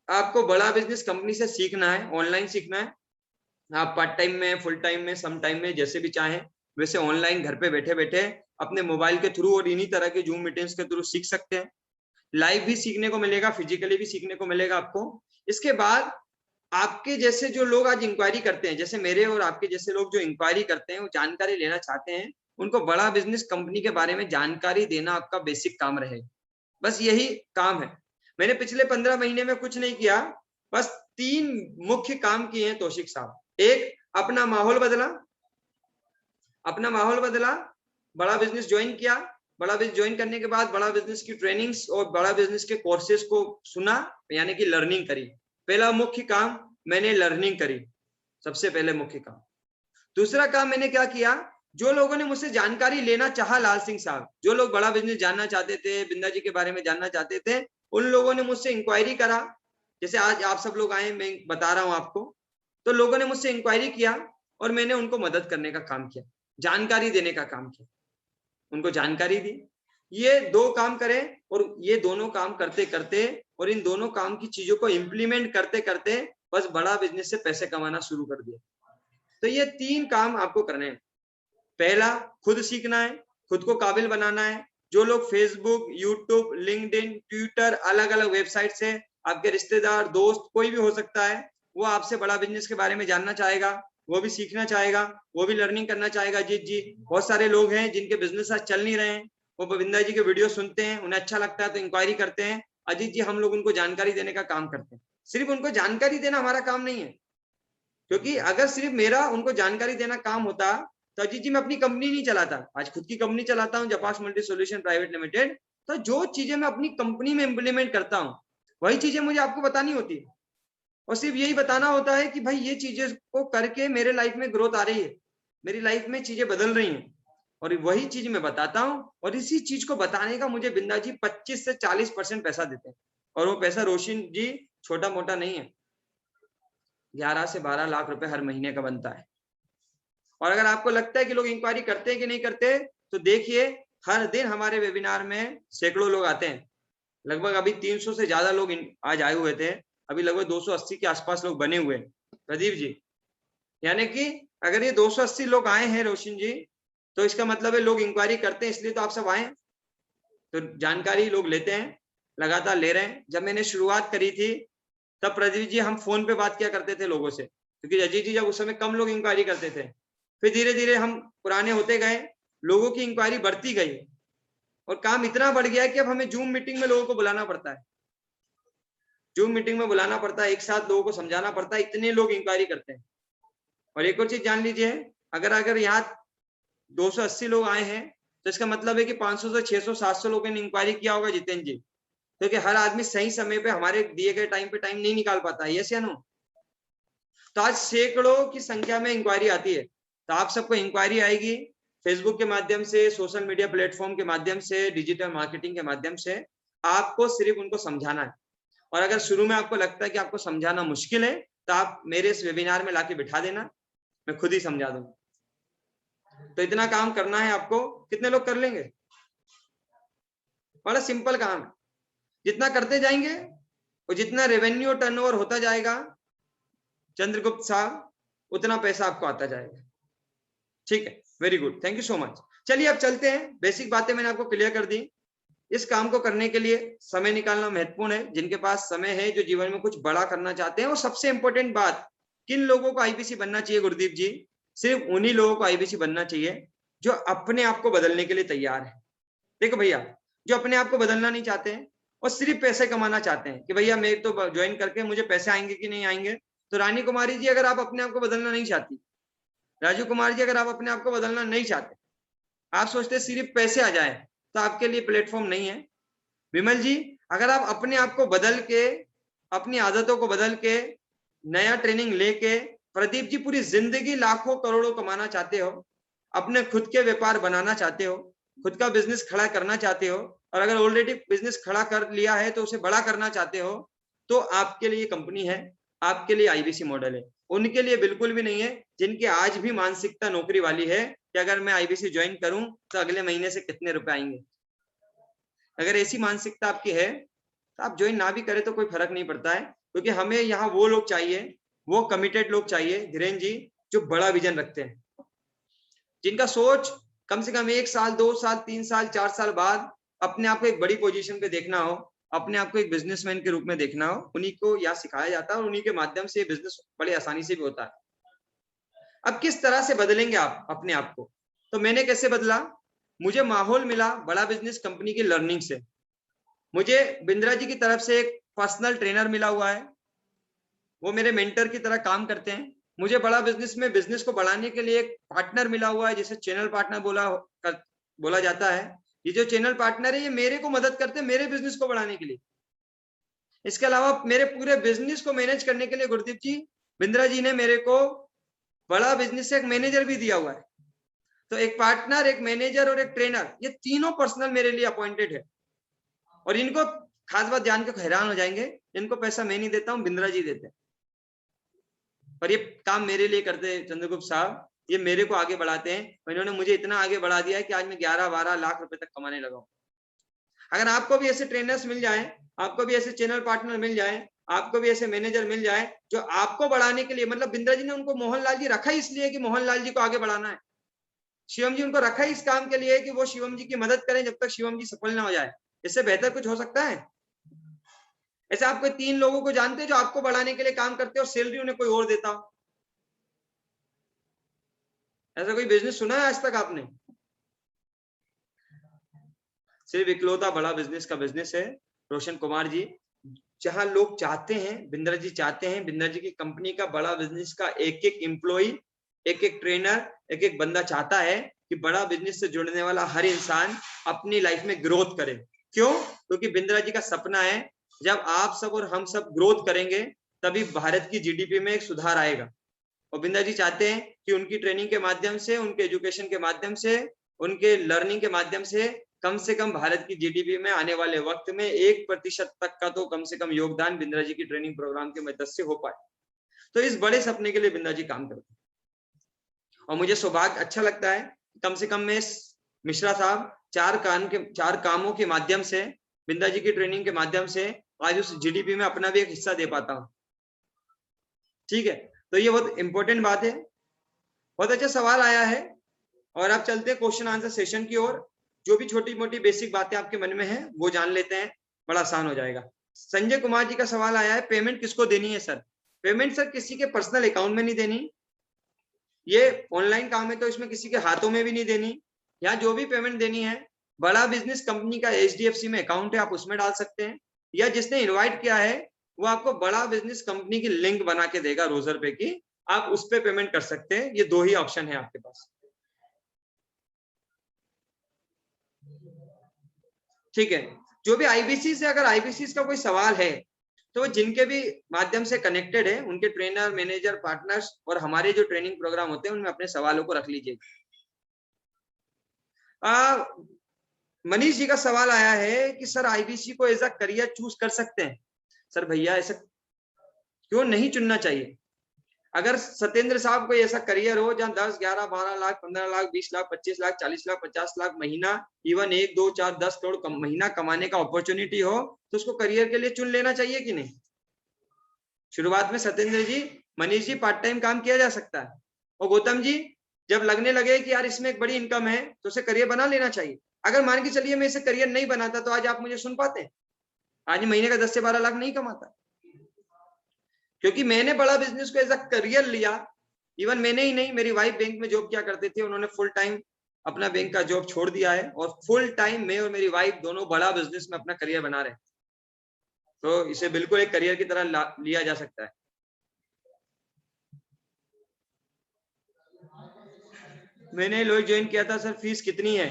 आपको बड़ा बिजनेस कंपनी से सीखना है, ऑनलाइन सीखना है। आप पार्ट टाइम में, फुल टाइम में, सम टाइम में, जैसे भी चाहें वैसे ऑनलाइन घर पे बैठे बैठे अपने मोबाइल के थ्रू और इन्हीं तरह के जूम मीटिंग्स के थ्रू सीख सकते हैं। लाइव भी सीखने को मिलेगा, फिजिकली भी सीखने को मिलेगा आपको। इसके बाद आपके जैसे जो लोग आज इंक्वायरी करते हैं, जैसे मेरे और आपके जैसे लोग जो इंक्वायरी करते हैं, वो जानकारी लेना चाहते हैं, उनको बड़ा बिजनेस कंपनी के बारे में जानकारी देना आपका बेसिक काम रहे। बस यही काम है। मैंने पिछले 15 महीने में कुछ नहीं किया, बस 3 मुख्य काम किए हैं तौशिक साहब। एक, अपना माहौल बदला, अपना माहौल बदला, बड़ा बिजनेस ज्वाइन किया। बड़ा बिजनेस ज्वाइन करने के बाद बड़ा बिजनेस की ट्रेनिंग्स और बड़ा बिजनेस के कोर्सेज को सुना, यानी कि लर्निंग करी। पहला मुख्य काम मैंने लर्निंग करी, सबसे पहले मुख्य काम। दूसरा काम मैंने क्या किया, जो लोगों ने मुझसे जानकारी लेना चाहा, लाल सिंह साहब, जो लोग बड़ा बिजनेस जानना चाहते थे, बिंदा जी के बारे में जानना चाहते थे, उन लोगों ने मुझसे इंक्वायरी करा। जैसे आज आप सब लोग आए, मैं बता रहा हूं आपको, तो लोगों ने मुझसे इंक्वायरी किया और मैंने उनको मदद करने का काम किया, जानकारी देने का काम किया, उनको जानकारी दी। ये 2 काम करें, और ये दोनों काम करते करते और इन दोनों काम की चीजों को इंप्लीमेंट करते करते बस बड़ा बिजनेस से पैसे कमाना शुरू कर दिया। तो ये 3 काम आपको करने हैं। पहला, खुद सीखना है, खुद को काबिल बनाना है। जो लोग फेसबुक, यूट्यूब, लिंक्डइन, ट्विटर, अलग अलग वेबसाइट से आपके रिश्तेदार, दोस्त, कोई भी हो सकता है, वो आपसे बड़ा बिजनेस के बारे में जानना चाहेगा, वो भी सीखना चाहेगा, वो भी लर्निंग करना चाहेगा। अजीत जी, बहुत सारे लोग हैं जिनके बिजनेस आज चल नहीं रहे हैं, वो गोविंदा जी के वीडियो सुनते हैं, उन्हें अच्छा लगता है तो इंक्वायरी करते हैं। अजीत जी, हम लोग उनको जानकारी देने का काम करते हैं। सिर्फ उनको जानकारी देना हमारा काम नहीं है, क्योंकि अगर सिर्फ मेरा उनको जानकारी देना काम होता तो अजीत जी मैं अपनी कंपनी नहीं चलाता। आज खुद की कंपनी चलाता हूँ, जपास मल्टी सॉल्यूशन प्राइवेट लिमिटेड। तो जो चीजें मैं अपनी कंपनी में इंप्लीमेंट करता हूँ वही चीजें मुझे आपको बतानी होती है, और सिर्फ यही बताना होता है कि भाई ये चीजें को करके मेरे लाइफ में ग्रोथ आ रही है, मेरी लाइफ में चीजें बदल रही हैं, और वही चीज मैं बताता हूँ। और इसी चीज को बताने का मुझे बिंदा जी 25 से 40% पैसा देते हैं, और वो पैसा रोशन जी छोटा मोटा नहीं है, 11 से 12 लाख रुपए हर महीने का बनता है। और अगर आपको लगता है कि लोग इंक्वायरी करते हैं कि नहीं करते, तो देखिए हर दिन हमारे वेबिनार में सैकड़ों लोग आते हैं। लगभग अभी 300 से ज्यादा लोग आज आए हुए थे, अभी लगभग 280 के आसपास लोग बने हुए हैं प्रदीप जी। यानी कि अगर ये 280 लोग आए हैं रोशन जी, तो इसका मतलब है लोग इंक्वायरी करते हैं, इसलिए तो आप सब आए, तो जानकारी लोग लेते हैं, लगातार ले रहे हैं। जब मैंने शुरुआत करी थी तब प्रदीप जी हम फोन पे बात किया करते थे लोगों से, क्योंकि अजीत जी जब उस समय कम लोग इंक्वायरी करते थे। फिर धीरे धीरे हम पुराने होते गए, लोगों की इंक्वायरी बढ़ती गई, और काम इतना बढ़ गया कि अब हमें जूम मीटिंग में लोगों को बुलाना पड़ता है, जूम मीटिंग में बुलाना पड़ता है, एक साथ लोगों को समझाना पड़ता है, इतने लोग इंक्वायरी करते हैं। और एक और चीज जान लीजिए, अगर यहाँ 280 लोग आए हैं तो इसका मतलब है कि 500 से 600 700 लोगों ने इंक्वायरी किया होगा जितेंद्र जी, क्योंकि हर आदमी सही समय पे हमारे दिए गए टाइम पे टाइम नहीं निकाल पाता है, यस या नो। तो आज सैकड़ों की संख्या में इंक्वायरी आती है, तो आप सबको इंक्वायरी आएगी फेसबुक के माध्यम से, सोशल मीडिया प्लेटफॉर्म के माध्यम से, डिजिटल मार्केटिंग के माध्यम से। आपको सिर्फ उनको समझाना है, और अगर शुरू में आपको लगता है कि आपको समझाना मुश्किल है तो आप मेरे इस वेबिनार में लाके बिठा देना, मैं खुद ही समझा दूंगा। तो इतना काम करना है आपको। कितने लोग कर लेंगे? बड़ा सिंपल काम है, जितना करते जाएंगे और जितना रेवेन्यू टर्नओवर होता जाएगा चंद्रगुप्त साहब, उतना पैसा आपको आता जाएगा। ठीक है, very good, thank you so much. चलिए अब चलते हैं, बेसिक बातें मैंने आपको क्लियर कर दी। इस काम को करने के लिए समय निकालना महत्वपूर्ण है। जिनके पास समय है, जो जीवन में कुछ बड़ा करना चाहते हैं, और सबसे इंपॉर्टेंट बात, किन लोगों को आईबीसी बनना चाहिए गुरदीप जी? सिर्फ उन्हीं लोगों को आईबीसी बनना चाहिए जो अपने आप को बदलने के लिए तैयार है। देखो भैया, जो अपने आप को बदलना नहीं चाहते हैं और सिर्फ पैसे कमाना चाहते हैं कि भैया मैं तो ज्वाइन करके मुझे पैसे आएंगे कि नहीं आएंगे, तो रानी कुमारी जी अगर आप अपने आप को बदलना नहीं चाहती, राजू कुमार जी अगर आप अपने आप को बदलना नहीं चाहते, आप सोचते सिर्फ पैसे आ जाए, तो आपके लिए प्लेटफॉर्म नहीं है। विमल जी, अगर आप अपने आप को बदल के, अपनी आदतों को बदल के, नया ट्रेनिंग लेके, प्रदीप जी पूरी जिंदगी लाखों करोड़ों कमाना चाहते हो, अपने खुद के व्यापार बनाना चाहते हो, खुद का बिजनेस खड़ा करना चाहते हो, और अगर ऑलरेडी बिजनेस खड़ा कर लिया है तो उसे बड़ा करना चाहते हो, तो आपके लिए कंपनी है, आपके लिए आईबीसी मॉडल है। उनके लिए बिल्कुल भी नहीं है जिनकी आज भी मानसिकता नौकरी वाली है कि अगर मैं आईबीसी ज्वाइन करूं तो अगले महीने से कितने रुपए आएंगे। अगर ऐसी मानसिकता आपकी है तो आप ज्वाइन ना भी करें तो कोई फर्क नहीं पड़ता है, क्योंकि हमें यहाँ वो लोग चाहिए, वो कमिटेड लोग चाहिए धीरेन्द्र जी, जो बड़ा विजन रखते हैं, जिनका सोच कम से कम 1 साल 2 साल 3 साल 4 साल बाद अपने आप को एक बड़ी पोजीशन पे देखना हो, अपने आप को एक बिजनेसमैन के रूप में देखना हो। उन्हीं को यहाँ सिखाया जाता है और उन्हीं के माध्यम से बिजनेस बड़े आसानी से भी होता है। अब किस तरह से बदलेंगे आप अपने आप को? तो मैंने कैसे बदला? मुझे माहौल मिला बड़ा बिजनेस कंपनी की लर्निंग से। मुझे बिंद्रा जी की तरफ से एक पर्सनल ट्रेनर मिला हुआ है, वो मेरे मेंटर की तरह काम करते हैं। मुझे बड़ा बिजनेस में बिजनेस को बढ़ाने के लिए एक पार्टनर मिला हुआ है, जिसे चैनल पार्टनर बोला जाता है। ये जो चैनल पार्टनर है, ये मेरे को मदद करते हैं मेरे बिजनेस को बढ़ाने के लिए। इसके अलावा मेरे पूरे बिजनेस को मैनेज करने के लिए गुरदीप जी, बिंद्रा जी ने मेरे को बड़ा बिजनेस से एक मैनेजर भी दिया हुआ है। तो एक पार्टनर, एक मैनेजर और एक ट्रेनर, ये तीनों पर्सनल मेरे लिए अपॉइंटेड है। और इनको खास बात जान के हैरान हो जाएंगे, इनको पैसा मैं नहीं देता हूँ, बिंद्रा जी देते हैं। पर ये काम मेरे लिए करते हैं चंद्रगुप्त साहब, ये मेरे को आगे बढ़ाते हैं। इन्होंने मुझे इतना आगे बढ़ा दिया है कि आज मैं 11-12 लाख रुपए तक कमाने लगा हूँ। अगर आपको भी ऐसे ट्रेनर्स मिल जाए, आपको भी ऐसे चैनल पार्टनर मिल जाए, आपको भी ऐसे मैनेजर मिल जाए जो आपको बढ़ाने के लिए, मतलब बिंद्रा जी ने उनको मोहनलाल जी रखा ही इसलिए कि मोहनलाल जी को आगे बढ़ाना है। शिवम जी उनको रखा ही इस काम के लिए कि वो शिवम जी की मदद करें जब तक शिवम जी सफल ना हो जाए। इससे बेहतर कुछ हो सकता है? ऐसे आप कोई 3 लोगों को जानते हैं जो आपको बढ़ाने के लिए काम करते हो और सैलरी उन्हें कोई और देता हो? ऐसा कोई बिजनेस सुना है आज तक आपने? सिर्फ इकलौता बड़ा बिजनेस का बिजनेस है रोशन कुमार जी, जहां लोग चाहते हैं, बिंद्रा जी चाहते हैं, बिंद्रा जी की कंपनी का बड़ा बिजनेस का एक एक एम्प्लॉय, एक एक ट्रेनर, एक एक बंदा चाहता है कि बड़ा बिजनेस से जुड़ने वाला हर इंसान अपनी लाइफ में ग्रोथ करे। क्यों? क्योंकि बिंद्रा जी का सपना है जब आप सब और हम सब ग्रोथ करेंगे तभी भारत की जीडीपी में एक सुधार आएगा। और बिंद्रा जी चाहते हैं कि उनकी ट्रेनिंग के माध्यम से, उनके एजुकेशन के माध्यम से, उनके लर्निंग के माध्यम से कम भारत की जीडीपी में आने वाले वक्त में 1% तक का तो कम से कम योगदान बिंद्रा जी की ट्रेनिंग प्रोग्राम के मदद से हो पाए। तो इस बड़े सपने के लिए बिंद्रा जी काम करते हैं और मुझे सौभाग्य अच्छा लगता है, कम से कम मैं मिश्रा साहब 4 कामों के माध्यम से, बिंद्रा जी की ट्रेनिंग के माध्यम से आज उस जीडीपी में अपना भी एक हिस्सा दे पाता हूँ। ठीक है, तो ये बहुत इंपॉर्टेंट बात है। बहुत अच्छा सवाल आया है और आप चलते हैं क्वेश्चन आंसर सेशन की ओर। जो भी छोटी मोटी बेसिक बातें आपके मन में है वो जान लेते हैं, बड़ा आसान हो जाएगा। संजय कुमार जी का सवाल आया है, पेमेंट किसको देनी है सर? पेमेंट सर किसी के पर्सनल अकाउंट में नहीं देनी, ये ऑनलाइन काम है तो इसमें किसी के हाथों में भी नहीं देनी। यहाँ जो भी पेमेंट देनी है, बड़ा बिजनेस कंपनी का HDFC में अकाउंट है, आप उसमें डाल सकते हैं, या जिसने इन्वाइट किया है वो आपको बड़ा बिजनेस कंपनी की लिंक बना के देगा रोजर पे की, आप उस पर पेमेंट कर सकते हैं। ये 2 ही ऑप्शन है आपके पास। ठीक है, जो भी IBC से, अगर IBC का कोई सवाल है तो जिनके भी माध्यम से कनेक्टेड है उनके ट्रेनर, मैनेजर, पार्टनर्स और हमारे जो ट्रेनिंग प्रोग्राम होते हैं उनमें अपने सवालों को रख लीजिएगा। मनीष जी का सवाल आया है कि सर IBC को एज अ करियर चूज कर सकते हैं? सर भैया ऐसा क्यों नहीं चुनना चाहिए? अगर सत्येंद्र साहब को ऐसा करियर हो जहां 10, 11, 12 लाख, 15 लाख, 20 लाख, 25 लाख, 40 लाख, 50 लाख महीना, इवन 1, 2, 4, 10 करोड़ महीना कमाने का अपॉर्चुनिटी हो तो उसको करियर के लिए चुन लेना चाहिए कि नहीं? शुरुआत में सत्येंद्र जी, मनीष जी पार्ट टाइम काम किया जा सकता है, और गौतम जी जब लगने लगे कि यार इसमें एक बड़ी इनकम है तो उसे करियर बना लेना चाहिए। अगर मान के चलिए मैं इसे करियर नहीं बनाता तो आज आप मुझे सुन पाते? आज महीने का 10 से 12 लाख नहीं कमाता, क्योंकि मैंने बड़ा बिजनेस को एज अ करियर लिया। इवन मैंने ही नहीं, मेरी वाइफ बैंक में जॉब किया करते थे, उन्होंने फुल टाइम अपना बैंक का जॉब छोड़ दिया है और फुल टाइम मैं और मेरी वाइफ दोनों बड़ा बिजनेस में अपना करियर बना रहे हैं। तो इसे बिल्कुल एक करियर की तरह लिया जा सकता है। मैंने लोग ज्वाइन किया था सर, फीस कितनी है?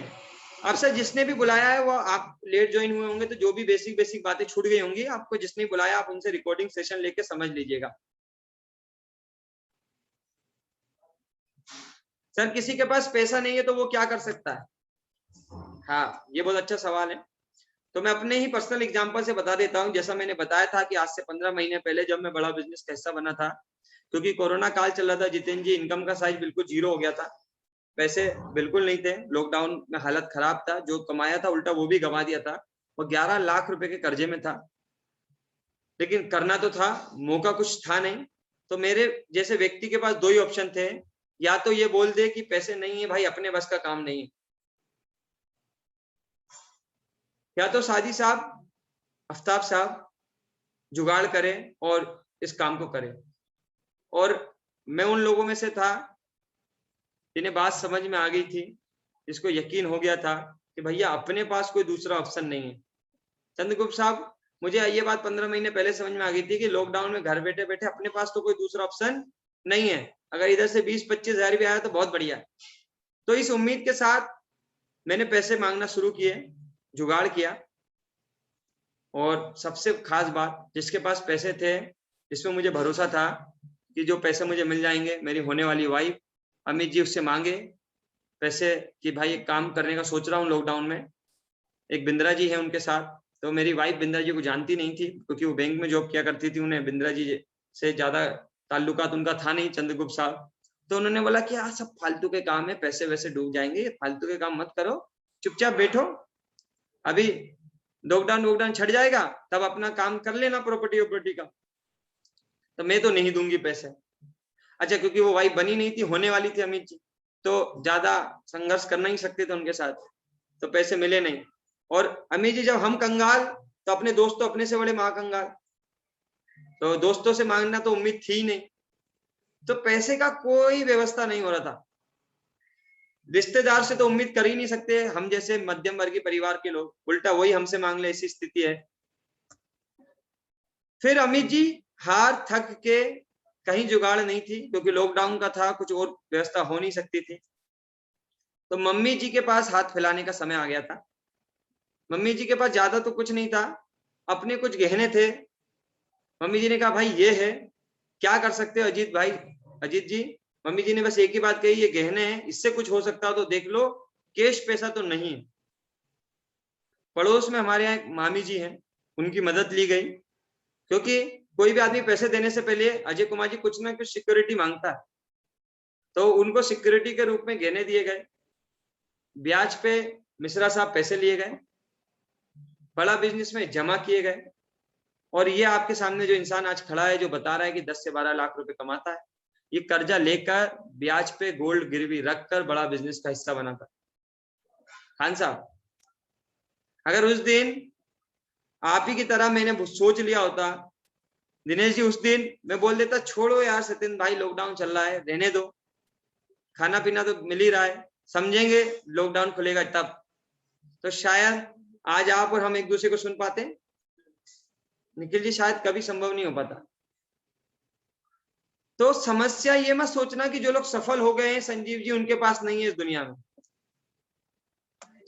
अब सर जिसने भी बुलाया है वो, आप लेट ज्वाइन हुए होंगे तो जो भी बेसिक बातें छूट गई होंगी, आपको जिसने बुलाया आप उनसे रिकॉर्डिंग सेशन लेके समझ लीजिएगा। सर किसी के पास पैसा नहीं है तो वो क्या कर सकता है? हाँ, ये बहुत अच्छा सवाल है। तो मैं अपने ही पर्सनल एग्जांपल से बता देता हूँ। जैसा मैंने बताया था कि आज से 15 महीने पहले जब मैं बड़ा बिजनेस का हिस्सा बना था, क्योंकि कोरोना काल चल रहा था जितेंद्र जी, इनकम का साइज बिल्कुल 0 हो गया था, पैसे बिल्कुल नहीं थे, लॉकडाउन में हालत खराब था, जो कमाया था उल्टा वो भी गंवा दिया था और 11 लाख रुपए के कर्जे में था। लेकिन करना तो था, मौका कुछ था नहीं। तो मेरे जैसे व्यक्ति के पास 2 ही ऑप्शन थे, या तो ये बोल दे कि पैसे नहीं है भाई, अपने बस का काम नहीं है, या तो सादी साहब, आफ्ताब साहब जुगाड़ करें और इस काम को करें। और मैं उन लोगों में से था जिन्हें बात समझ में आ गई थी, जिसको यकीन हो गया था कि भैया अपने पास कोई दूसरा ऑप्शन नहीं है। चंद्रगुप्त साहब, मुझे ये बात 15 महीने पहले समझ में आ गई थी कि लॉकडाउन में घर बैठे बैठे अपने पास तो कोई दूसरा ऑप्शन नहीं है, अगर इधर से 20-25 हजार भी आया तो बहुत बढ़िया है। तो इस उम्मीद के साथ मैंने पैसे मांगना शुरू किए, जुगाड़ किया। और सबसे खास बात, जिसके पास पैसे थे, जिसमें मुझे भरोसा था कि जो पैसे मुझे मिल जाएंगे, मेरी होने वाली वाइफ अमित जी उससे मांगे पैसे कि भाई एक काम करने का सोच रहा हूँ लॉकडाउन में। एक बिंद्रा जी है उनके साथ, तो मेरी वाइफ बिंद्रा जी को जानती नहीं थी क्योंकि वो बैंक में जॉब किया करती थी, उन्हें बिंद्रा जी से ज्यादा ताल्लुकात उनका था नहीं, चंद्रगुप्त साहब। तो उन्होंने बोला कि हाँ सब फालतू के काम है, पैसे वैसे डूब जाएंगे, फालतू के काम मत करो, चुपचाप बैठो, अभी लॉकडाउन छट जाएगा तब अपना काम कर लेना प्रॉपर्टी का, तो मैं तो नहीं दूंगी पैसे। अच्छा, क्योंकि वो वाइफ बनी नहीं थी, होने वाली थी अमित जी, तो ज्यादा संघर्ष कर नहीं सकते थे उनके साथ, तो पैसे मिले नहीं। और अमित जी जब हम कंगाल तो अपने दोस्त तो अपने से बड़े महाकंगाल, तो दोस्तों से मांगना तो उम्मीद थी नहीं, तो पैसे का कोई व्यवस्था नहीं हो रहा था। रिश्तेदार से तो उम्मीद कर ही नहीं सकते हम जैसे मध्यम वर्गीय परिवार के लोग, उल्टा वही हमसे मांग ले, ऐसी स्थिति है। फिर अमित जी हार थक के, कहीं जुगाड़ नहीं थी क्योंकि लॉकडाउन का था, कुछ और व्यवस्था हो नहीं सकती थी, तो मम्मी जी के पास हाथ फैलाने का समय आ गया था। मम्मी जी के पास ज्यादा तो कुछ नहीं था, अपने कुछ गहने थे। मम्मी जी ने कहा भाई ये है, क्या कर सकते हो अजीत भाई, अजीत जी। मम्मी जी ने बस एक ही बात कही, ये गहने हैं, इससे कुछ हो सकता हो तो देख लो, कैश पैसा तो नहीं है। पड़ोस में हमारे यहाँ एक मामी जी हैं, उनकी मदद ली गई, क्योंकि कोई भी आदमी पैसे देने से पहले अजय कुमार जी कुछ ना कुछ सिक्योरिटी मांगता है, तो उनको सिक्योरिटी के रूप में गहने दिए गए। ब्याज पे मिश्रा साहब पैसे लिए गए, बड़ा बिजनेस में जमा किए गए। और ये आपके सामने जो इंसान आज खड़ा है, जो बता रहा है कि 10 से 12 लाख रुपए कमाता है, ये कर्जा लेकर ब्याज पे गोल्ड गिरवी रखकर बड़ा बिजनेस का हिस्सा बना था। खान साहब, अगर उस दिन आप ही की तरह मैंने सोच लिया होता दिनेश जी, उस दिन मैं बोल देता छोड़ो यार सत्येंद्र भाई, लॉकडाउन चल रहा है, रहने दो, खाना पीना तो मिल ही रहा है, समझेंगे लॉकडाउन खुलेगा तब, तो शायद आज आप और हम एक दूसरे को सुन पाते। निखिल जी, शायद कभी संभव नहीं हो पाता। तो समस्या ये मत सोचना कि जो लोग सफल हो गए हैं संजीव जी, उनके पास नहीं है इस दुनिया में।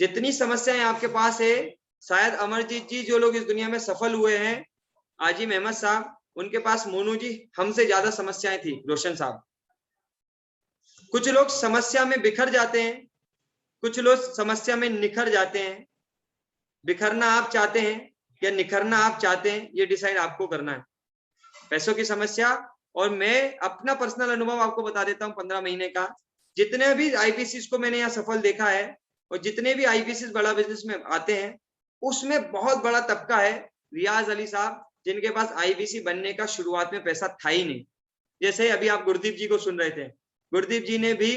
जितनी समस्याएं आपके पास है, शायद अमरजीत जी जो लोग इस दुनिया में सफल हुए हैं, आजिम अहमद साहब, उनके पास मोनू जी हमसे ज्यादा समस्याएं थी, रोशन साहब। कुछ लोग समस्या में बिखर जाते हैं, कुछ लोग समस्या में निखर जाते हैं। बिखरना आप चाहते हैं या निखरना आप चाहते हैं, ये डिसाइड आपको करना है। पैसों की समस्या, और मैं अपना पर्सनल अनुभव आपको बता देता हूँ 15 महीने का। जितने भी आईपीसीज को मैंने यहाँ सफल देखा है, और जितने भी आईपीसीज बड़ा बिजनेस में आते हैं, उसमें बहुत बड़ा तबका है रियाज अली साहब, जिनके पास आईबीसी बनने का शुरुआत में पैसा था ही नहीं। जैसे अभी आप गुरदीप जी को सुन रहे थे, गुरदीप जी ने भी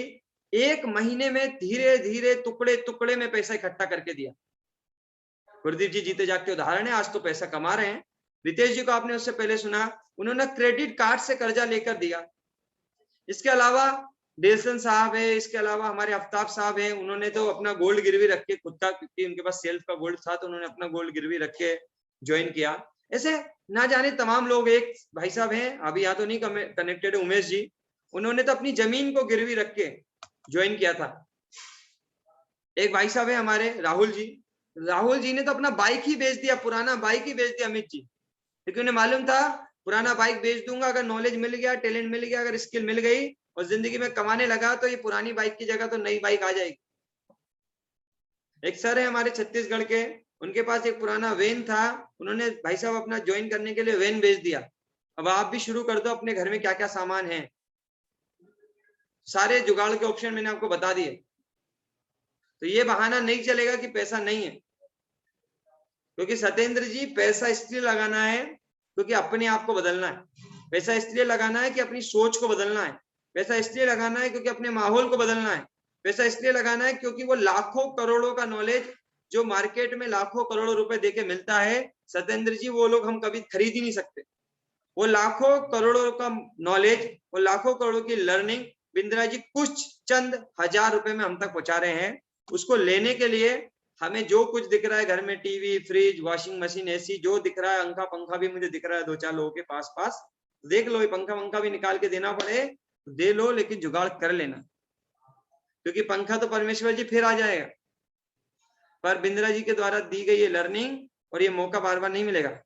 1 महीने में धीरे धीरे टुकड़े टुकड़े में पैसा इकट्ठा करके दिया। गुरदीप जी जीते जागते उदाहरण है, आज तो पैसा कमा रहे हैं। रितेश जी को आपने उससे पहले सुना, उन्होंने क्रेडिट कार्ड से कर्जा लेकर दिया। इसके अलावा डेल्सन साहब है, इसके अलावा हमारे आफ्ताब साहब है, उन्होंने तो अपना गोल्ड गिरवी रख के खुद का, क्योंकि उनके पास सेल्फ का गोल्ड था, तो उन्होंने अपना गोल्ड गिरवी रख के ज्वाइन किया। ऐसे ना जाने तमाम लोग। एक भाई साहब हैं, अभी यहाँ तो नहीं कनेक्टेड है, उमेश जी, उन्होंने तो अपनी जमीन को गिरवी रख के ज्वाइन किया था। एक भाई साहब है हमारे राहुल जी, राहुल जी ने तो अपना बाइक ही बेच दिया, पुराना बाइक ही बेच दिया अमित जी, क्योंकि उन्हें मालूम था पुराना बाइक बेच दूंगा, अगर नॉलेज मिल गया, टैलेंट मिल गया, अगर स्किल मिल गई और जिंदगी में कमाने लगा, तो ये पुरानी बाइक की जगह तो नई बाइक आ जाएगी। एक सर है हमारे छत्तीसगढ़ के, उनके पास एक पुराना वैन था, उन्होंने भाई साहब अपना ज्वाइन करने के लिए वैन बेच दिया। अब आप भी शुरू कर दो, अपने घर में क्या क्या सामान है, सारे जुगाड़ के ऑप्शन मैंने आपको बता दिए। तो ये बहाना नहीं चलेगा कि पैसा नहीं है, क्योंकि सत्येंद्र जी पैसा इसलिए लगाना है क्योंकि अपने आप को बदलना है, पैसा इसलिए लगाना है कि अपनी सोच को बदलना है, पैसा इसलिए लगाना है क्योंकि अपने माहौल को बदलना है, पैसा इसलिए लगाना है क्योंकि वो लाखों करोड़ों का नॉलेज जो मार्केट में लाखों करोड़ों रुपए देके मिलता है, सत्येंद्र जी वो लोग हम कभी खरीद ही नहीं सकते। वो लाखों करोड़ों का नॉलेज, वो लाखों करोड़ों की लर्निंग बिंद्रा जी कुछ चंद हजार रुपए में हम तक पहुंचा रहे हैं। उसको लेने के लिए हमें जो कुछ दिख रहा है घर में, TV, fridge, washing machine, AC, जो दिख रहा है, अंका पंखा भी मुझे दिख रहा है 2-4 लोगों के पास, देख लो। ये पंखा वंखा भी निकाल के देना पड़े दे लो, लेकिन जुगाड़ कर लेना, क्योंकि पंखा तो परमेश्वर जी फिर आ जाएगा, पर बिंद्रा जी के द्वारा दी गई ये लर्निंग और ये मौका बार बार नहीं मिलेगा।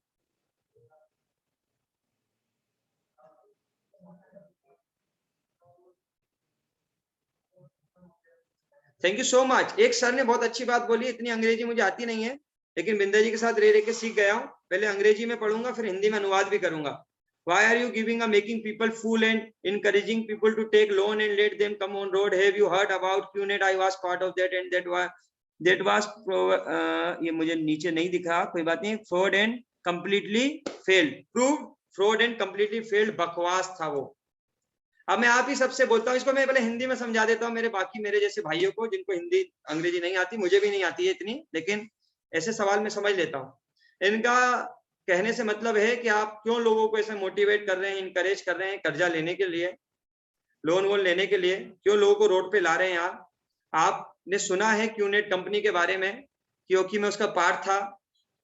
Thank you so much. एक सर ने बहुत अच्छी बात बोली, इतनी अंग्रेजी मुझे आती नहीं है, लेकिन बिंद्रा जी के साथ रह के सीख गया हूँ। पहले अंग्रेजी में पढ़ूंगा, फिर हिंदी में अनुवाद भी करूंगा। Why are you giving a making people fool and encouraging people to take loan and let them come on road? Have you heard about QNet? I was part of that and that was ये मुझे नीचे नहीं दिखा, कोई बात नहीं। Fraud and completely failed, proved fraud and completely failed, बकवास था वो। अब मैं आप ही सबसे बोलता हूँ, इसको मैं पहले हिंदी में समझा देता हूँ मेरे जैसे भाइयों को जिनको हिंदी अंग्रेजी नहीं आती, मुझे भी नहीं आती है इतनी, लेकिन ऐसे सवाल में समझ लेता हूँ। इनका कहने से मतलब है कि आप क्यों लोगों को ऐसे मोटिवेट कर रहे हैं, इनकरेज कर रहे हैं कर्जा लेने के लिए, लोन वोन लेने के लिए, क्यों लोगों को रोड पे ला रहे हैं आप? आपने सुना है क्यूनेट कंपनी के बारे में, क्योंकि मैं उसका पार्ट था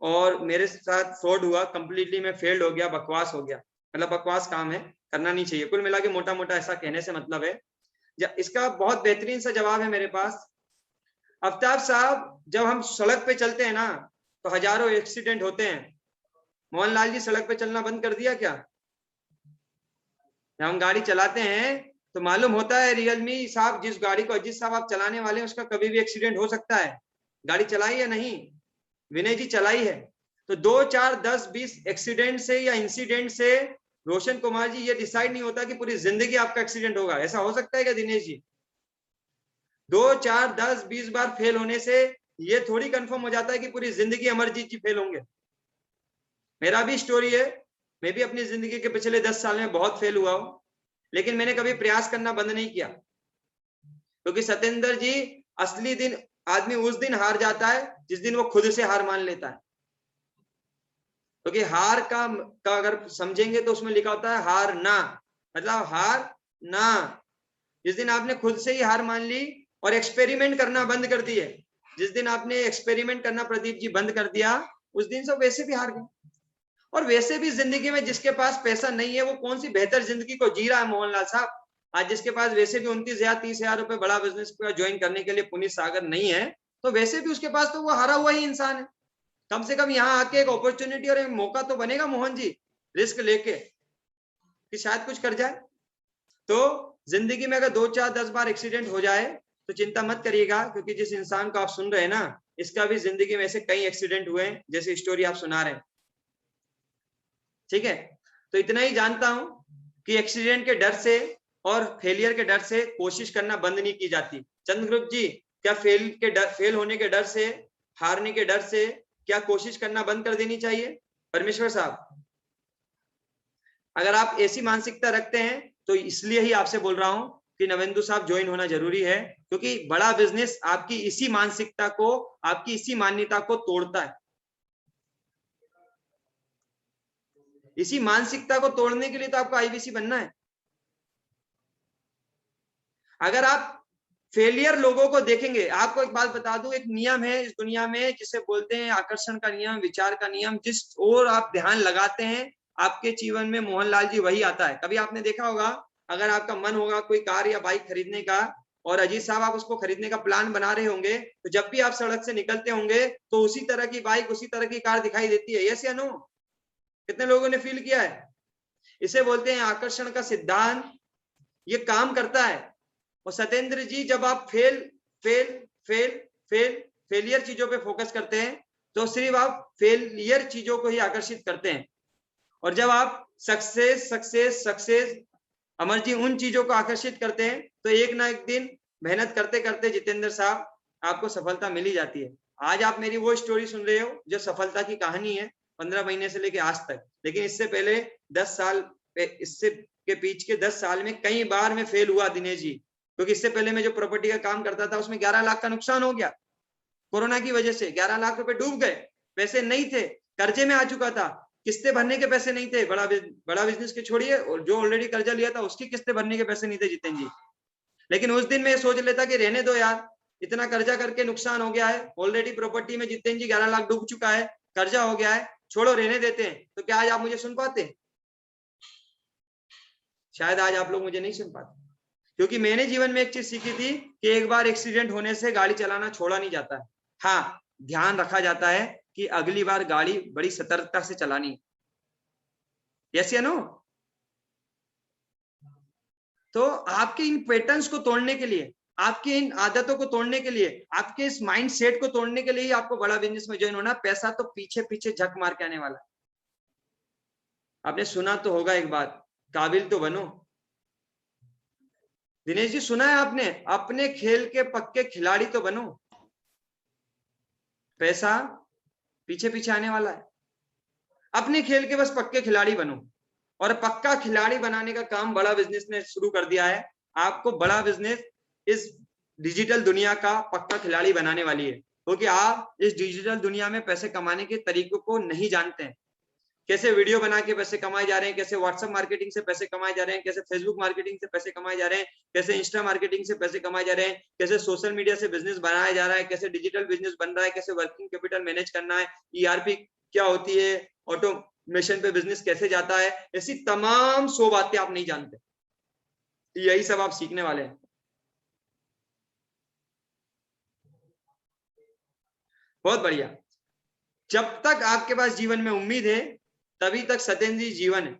और मेरे साथ फ्रॉड हुआ, कंप्लीटली मैं फेल्ड हो गया, बकवास हो गया, मतलब बकवास काम है, करना नहीं चाहिए। कुल मिला के मोटा मोटा ऐसा कहने से मतलब है। इसका बहुत बेहतरीन सा जवाब है मेरे पास। आफ्ताब साहब, जब हम सड़क पे चलते हैं ना तो हजारों एक्सीडेंट होते हैं। मोहनलाल जी सड़क पे चलना बंद कर दिया क्या? जब हम गाड़ी चलाते हैं तो मालूम होता है रियलमी साहब, जिस गाड़ी को अजीत साहब आप चलाने वाले हैं उसका कभी भी एक्सीडेंट हो सकता है। गाड़ी चलाई या नहीं? विनय जी चलाई है। तो 2, 4, 10, 20 एक्सीडेंट से या इंसिडेंट से रोशन कुमार जी ये डिसाइड नहीं होता कि पूरी जिंदगी आपका एक्सीडेंट होगा। ऐसा हो सकता है क्या दिनेश जी? 2, 4, 10, 20 बार फेल होने से ये थोड़ी कंफर्म हो जाता है कि पूरी जिंदगी अमरजीत जी फेल होंगे। मेरा भी स्टोरी है, मैं भी अपनी जिंदगी के पिछले 10 साल में बहुत फेल हुआ हूं, लेकिन मैंने कभी प्रयास करना बंद नहीं किया, क्योंकि सत्येंद्र जी असली दिन आदमी उस दिन हार जाता है जिस दिन वो खुद से हार मान लेता है। क्योंकि हार का अगर समझेंगे तो उसमें लिखा होता है हार ना, मतलब हार ना। जिस दिन आपने खुद से ही हार मान ली और एक्सपेरिमेंट करना बंद कर दिए, जिस दिन आपने एक्सपेरिमेंट करना प्रदीप जी बंद कर दिया, उस दिन से वैसे भी हार गए। और वैसे भी जिंदगी में जिसके पास पैसा नहीं है वो कौन सी बेहतर जिंदगी को जी रहा है मोहनलाल साहब? आज जिसके पास वैसे भी 29,000 30,000 रुपए बड़ा बिजनेस ज्वाइन करने के लिए पुनीत सागर नहीं है, तो वैसे भी उसके पास तो वो हारा हुआ ही इंसान है। कम से कम यहाँ आके एक अपॉर्चुनिटी और एक मौका तो बनेगा मोहन जी, रिस्क लेके कि शायद कुछ कर जाए। तो जिंदगी में अगर 2, 4, 10 बार एक्सीडेंट हो जाए तो चिंता मत करिएगा, क्योंकि जिस इंसान को आप सुन रहे हैं ना, इसका भी जिंदगी में ऐसे कई एक्सीडेंट हुए हैं जैसे स्टोरी आप सुना रहे हैं। ठीक है, तो इतना ही जानता हूं कि एक्सीडेंट के डर से और फेलियर के डर से कोशिश करना बंद नहीं की जाती। चंद्रगुप्त जी, क्या फेल होने के डर से, हारने के डर से क्या कोशिश करना बंद कर देनी चाहिए? परमेश्वर साहब, अगर आप ऐसी मानसिकता रखते हैं तो इसलिए ही आपसे बोल रहा हूं कि नवेंदु साहब ज्वाइन होना जरूरी है, क्योंकि बड़ा बिजनेस आपकी इसी मानसिकता को, आपकी इसी मान्यता को तोड़ता है। इसी मानसिकता को तोड़ने के लिए तो आपको आईबीसी बनना है। अगर आप फेलियर लोगों को देखेंगे, आपको एक बात बता दूं, एक नियम है इस दुनिया में जिसे बोलते हैं आकर्षण का नियम, विचार का नियम। जिस ओर आप ध्यान लगाते हैं आपके जीवन में मोहनलाल जी वही आता है। कभी आपने देखा होगा, अगर आपका मन होगा कोई कार या बाइक खरीदने का और अजीत साहब आप उसको खरीदने का प्लान बना रहे होंगे, तो जब भी आप सड़क से निकलते होंगे तो उसी तरह की बाइक, उसी तरह की कार दिखाई देती है। यस या नो? कितने लोगों ने फील किया है? इसे बोलते हैं आकर्षण का सिद्धांत। ये काम करता है। और सत्येंद्र जी, जब आप फेलियर चीजों पे फोकस करते हैं तो सिर्फ आप फेलियर चीजों को ही आकर्षित करते हैं, और जब आप सक्सेस अमर जी उन चीजों को आकर्षित करते हैं तो एक ना एक दिन मेहनत करते करते जितेंद्र साहब आपको सफलता मिल ही जाती है। आज आप मेरी वो स्टोरी सुन रहे हो जो सफलता की कहानी है 15 महीने से लेके आज तक, लेकिन इससे पहले 10 साल, इससे के बीच के 10 साल में कई बार मैं फेल हुआ दिनेश जी, क्योंकि इससे पहले मैं जो प्रॉपर्टी का काम करता था उसमें 11 लाख का नुकसान हो गया कोरोना की वजह से। 11 लाख रुपए डूब गए, पैसे नहीं थे, कर्जे में आ चुका था, किस्तें भरने के पैसे नहीं थे। बड़ा बिजनेस के छोड़िए, और जो ऑलरेडी कर्जा लिया था उसकी किस्तें भरने के पैसे नहीं थे जितेंद्र जी। लेकिन उस दिन मैं सोच लेता कि रहने दो यार, इतना कर्जा करके नुकसान हो गया है, ऑलरेडी प्रॉपर्टी में जितेंद्र जी 11 लाख डूब चुका है, कर्जा हो गया है, छोड़ो रहने देते हैं। तो क्या आज आप मुझे सुन पाते? शायद आज आप लोग मुझे नहीं सुन पाते, क्योंकि मैंने जीवन में एक चीज सीखी थी कि एक बार एक्सीडेंट होने से गाड़ी चलाना छोड़ा नहीं जाता है। हाँ, ध्यान रखा जाता है कि अगली बार गाड़ी बड़ी सतर्कता से चलानी है। यस या नो? तो आपके इन पैटर्न्स को तोड़ने के लिए, आपकी इन आदतों को तोड़ने के लिए, आपके इस माइंड सेट को तोड़ने के लिए आपको बड़ा बिजनेस में ज्वाइन होना। पैसा तो पीछे पीछे झक मार के आने वाला है। आपने सुना तो होगा एक बात, काबिल तो बनो। दिनेश जी, सुना है आपने? अपने खेल के पक्के खिलाड़ी तो बनो। पैसा पीछे पीछे आने वाला है, अपने खेल के बस पक्के खिलाड़ी बनो। और पक्का खिलाड़ी बनाने का काम बड़ा बिजनेस ने शुरू कर दिया है। आपको बड़ा बिजनेस इस डिजिटल दुनिया का पक्का खिलाड़ी बनाने वाली है, क्योंकि आप इस डिजिटल दुनिया में पैसे कमाने के तरीकों को नहीं जानते हैं। कैसे वीडियो बना के पैसे कमाए जा रहे हैं, कैसे व्हाट्सएप मार्केटिंग से पैसे कमाए जा रहे हैं, कैसे फेसबुक मार्केटिंग से पैसे कमाए जा रहे हैं, कैसे इंस्टा मार्केटिंग से पैसे कमाए जा रहे हैं, कैसे सोशल मीडिया से बिजनेस बनाया जा रहा है, कैसे डिजिटल बिजनेस बन रहा है, कैसे वर्किंग कैपिटल मैनेज करना है, ERP क्या होती है, ऑटोमेशन पे बिजनेस कैसे जाता है, ऐसी तमाम 100 बातें आप नहीं जानते, यही सब आप सीखने वाले हैं। बहुत बढ़िया। जब तक आपके पास जीवन में उम्मीद है तभी तक सत्येंद्र जी जीवन है,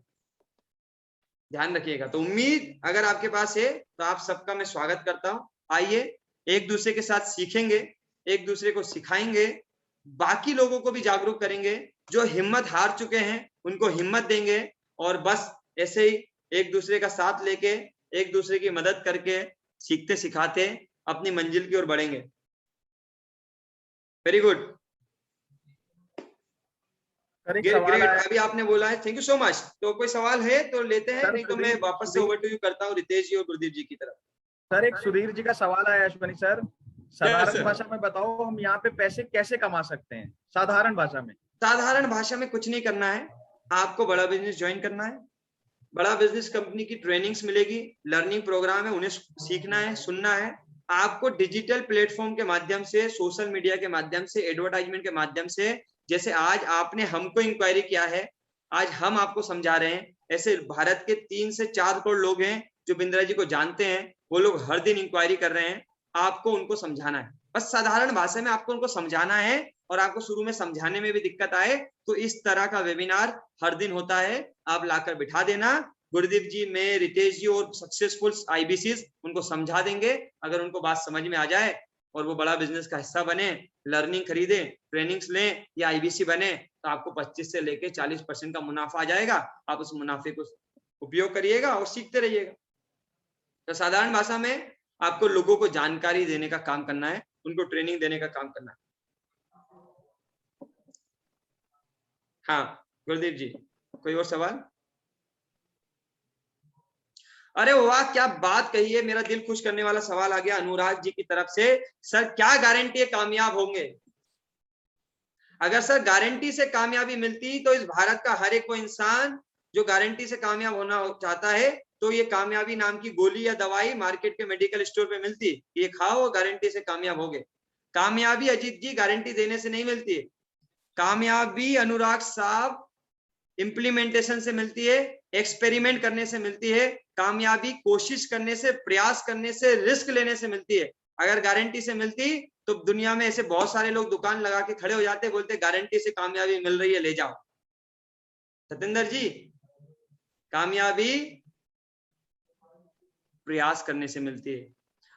ध्यान रखिएगा। तो उम्मीद अगर आपके पास है तो आप सबका मैं स्वागत करता हूं। आइए एक दूसरे के साथ सीखेंगे, एक दूसरे को सिखाएंगे, बाकी लोगों को भी जागरूक करेंगे, जो हिम्मत हार चुके हैं उनको हिम्मत देंगे, और बस ऐसे ही एक दूसरे का साथ लेके, एक दूसरे की मदद करके, सीखते सिखाते अपनी मंजिल की ओर बढ़ेंगे। Very good, great. अभी आपने बोला है, थैंक यू सो मच। तो कोई सवाल है तो लेते हैं, नहीं तो मैं वापस से ओवर टू यू करता हूँ रितेश जी और गुरदीप जी की तरफ। सर एक सुधीर जी का सवाल आया अश्वनी सर, साधारण भाषा में बताओ हम यहाँ पे पैसे कैसे कमा सकते हैं, साधारण भाषा में। साधारण भाषा में कुछ नहीं करना है, आपको बड़ा बिजनेस ज्वाइन करना है। बड़ा बिजनेस कंपनी की ट्रेनिंग्स मिलेगी, लर्निंग प्रोग्राम है, उन्हें सीखना है, सुनना है। आपको डिजिटल प्लेटफॉर्म के माध्यम से, सोशल मीडिया के माध्यम से, एडवर्टाइजमेंट के माध्यम से, जैसे आज आपने हमको इंक्वायरी किया है, आज हम आपको समझा रहे हैं, ऐसे भारत के 3 से 4 करोड़ लोग हैं जो बिंद्रा जी को जानते हैं, वो लोग हर दिन इंक्वायरी कर रहे हैं। आपको उनको समझाना है, बस साधारण भाषा में आपको उनको समझाना है। और आपको शुरू में समझाने में भी दिक्कत आए तो इस तरह का वेबिनार हर दिन होता है, आप लाकर बिठा देना। गुरदीप जी, मैं, रितेश जी और सक्सेसफुल IBCs उनको समझा देंगे। अगर उनको बात समझ में आ जाए और वो बड़ा बिजनेस का हिस्सा बने, लर्निंग खरीदे, ट्रेनिंग्स लें या IBC बने, तो आपको 25 से लेके 40% का मुनाफा आ जाएगा। आप उस मुनाफे को उपयोग करिएगा और सीखते रहिएगा। तो साधारण भाषा में आपको लोगों को जानकारी देने का काम करना है, उनको ट्रेनिंग देने का काम करना है। हाँ गुरदीप जी, कोई और सवाल? अरे वाह, क्या बात कही है, मेरा दिल खुश करने वाला सवाल आ गया अनुराग जी की तरफ से। सर क्या गारंटी है कामयाब होंगे? अगर सर गारंटी से कामयाबी मिलती तो इस भारत का हर एक वो इंसान जो गारंटी से कामयाब होना चाहता है, तो ये कामयाबी नाम की गोली या दवाई मार्केट के मेडिकल स्टोर पे मिलती, ये खाओ गारंटी से कामयाब होगे। कामयाबी अजीत जी गारंटी देने से नहीं मिलती है, कामयाबी अनुराग साहब इंप्लीमेंटेशन से मिलती है, एक्सपेरिमेंट करने से मिलती है। कामयाबी कोशिश करने से, प्रयास करने से, रिस्क लेने से मिलती है। अगर गारंटी से मिलती तो दुनिया में ऐसे बहुत सारे लोग दुकान लगा के खड़े हो जाते, बोलते गारंटी से कामयाबी मिल रही है, ले जाओ। सतेंद्र जी, कामयाबी प्रयास करने से मिलती है।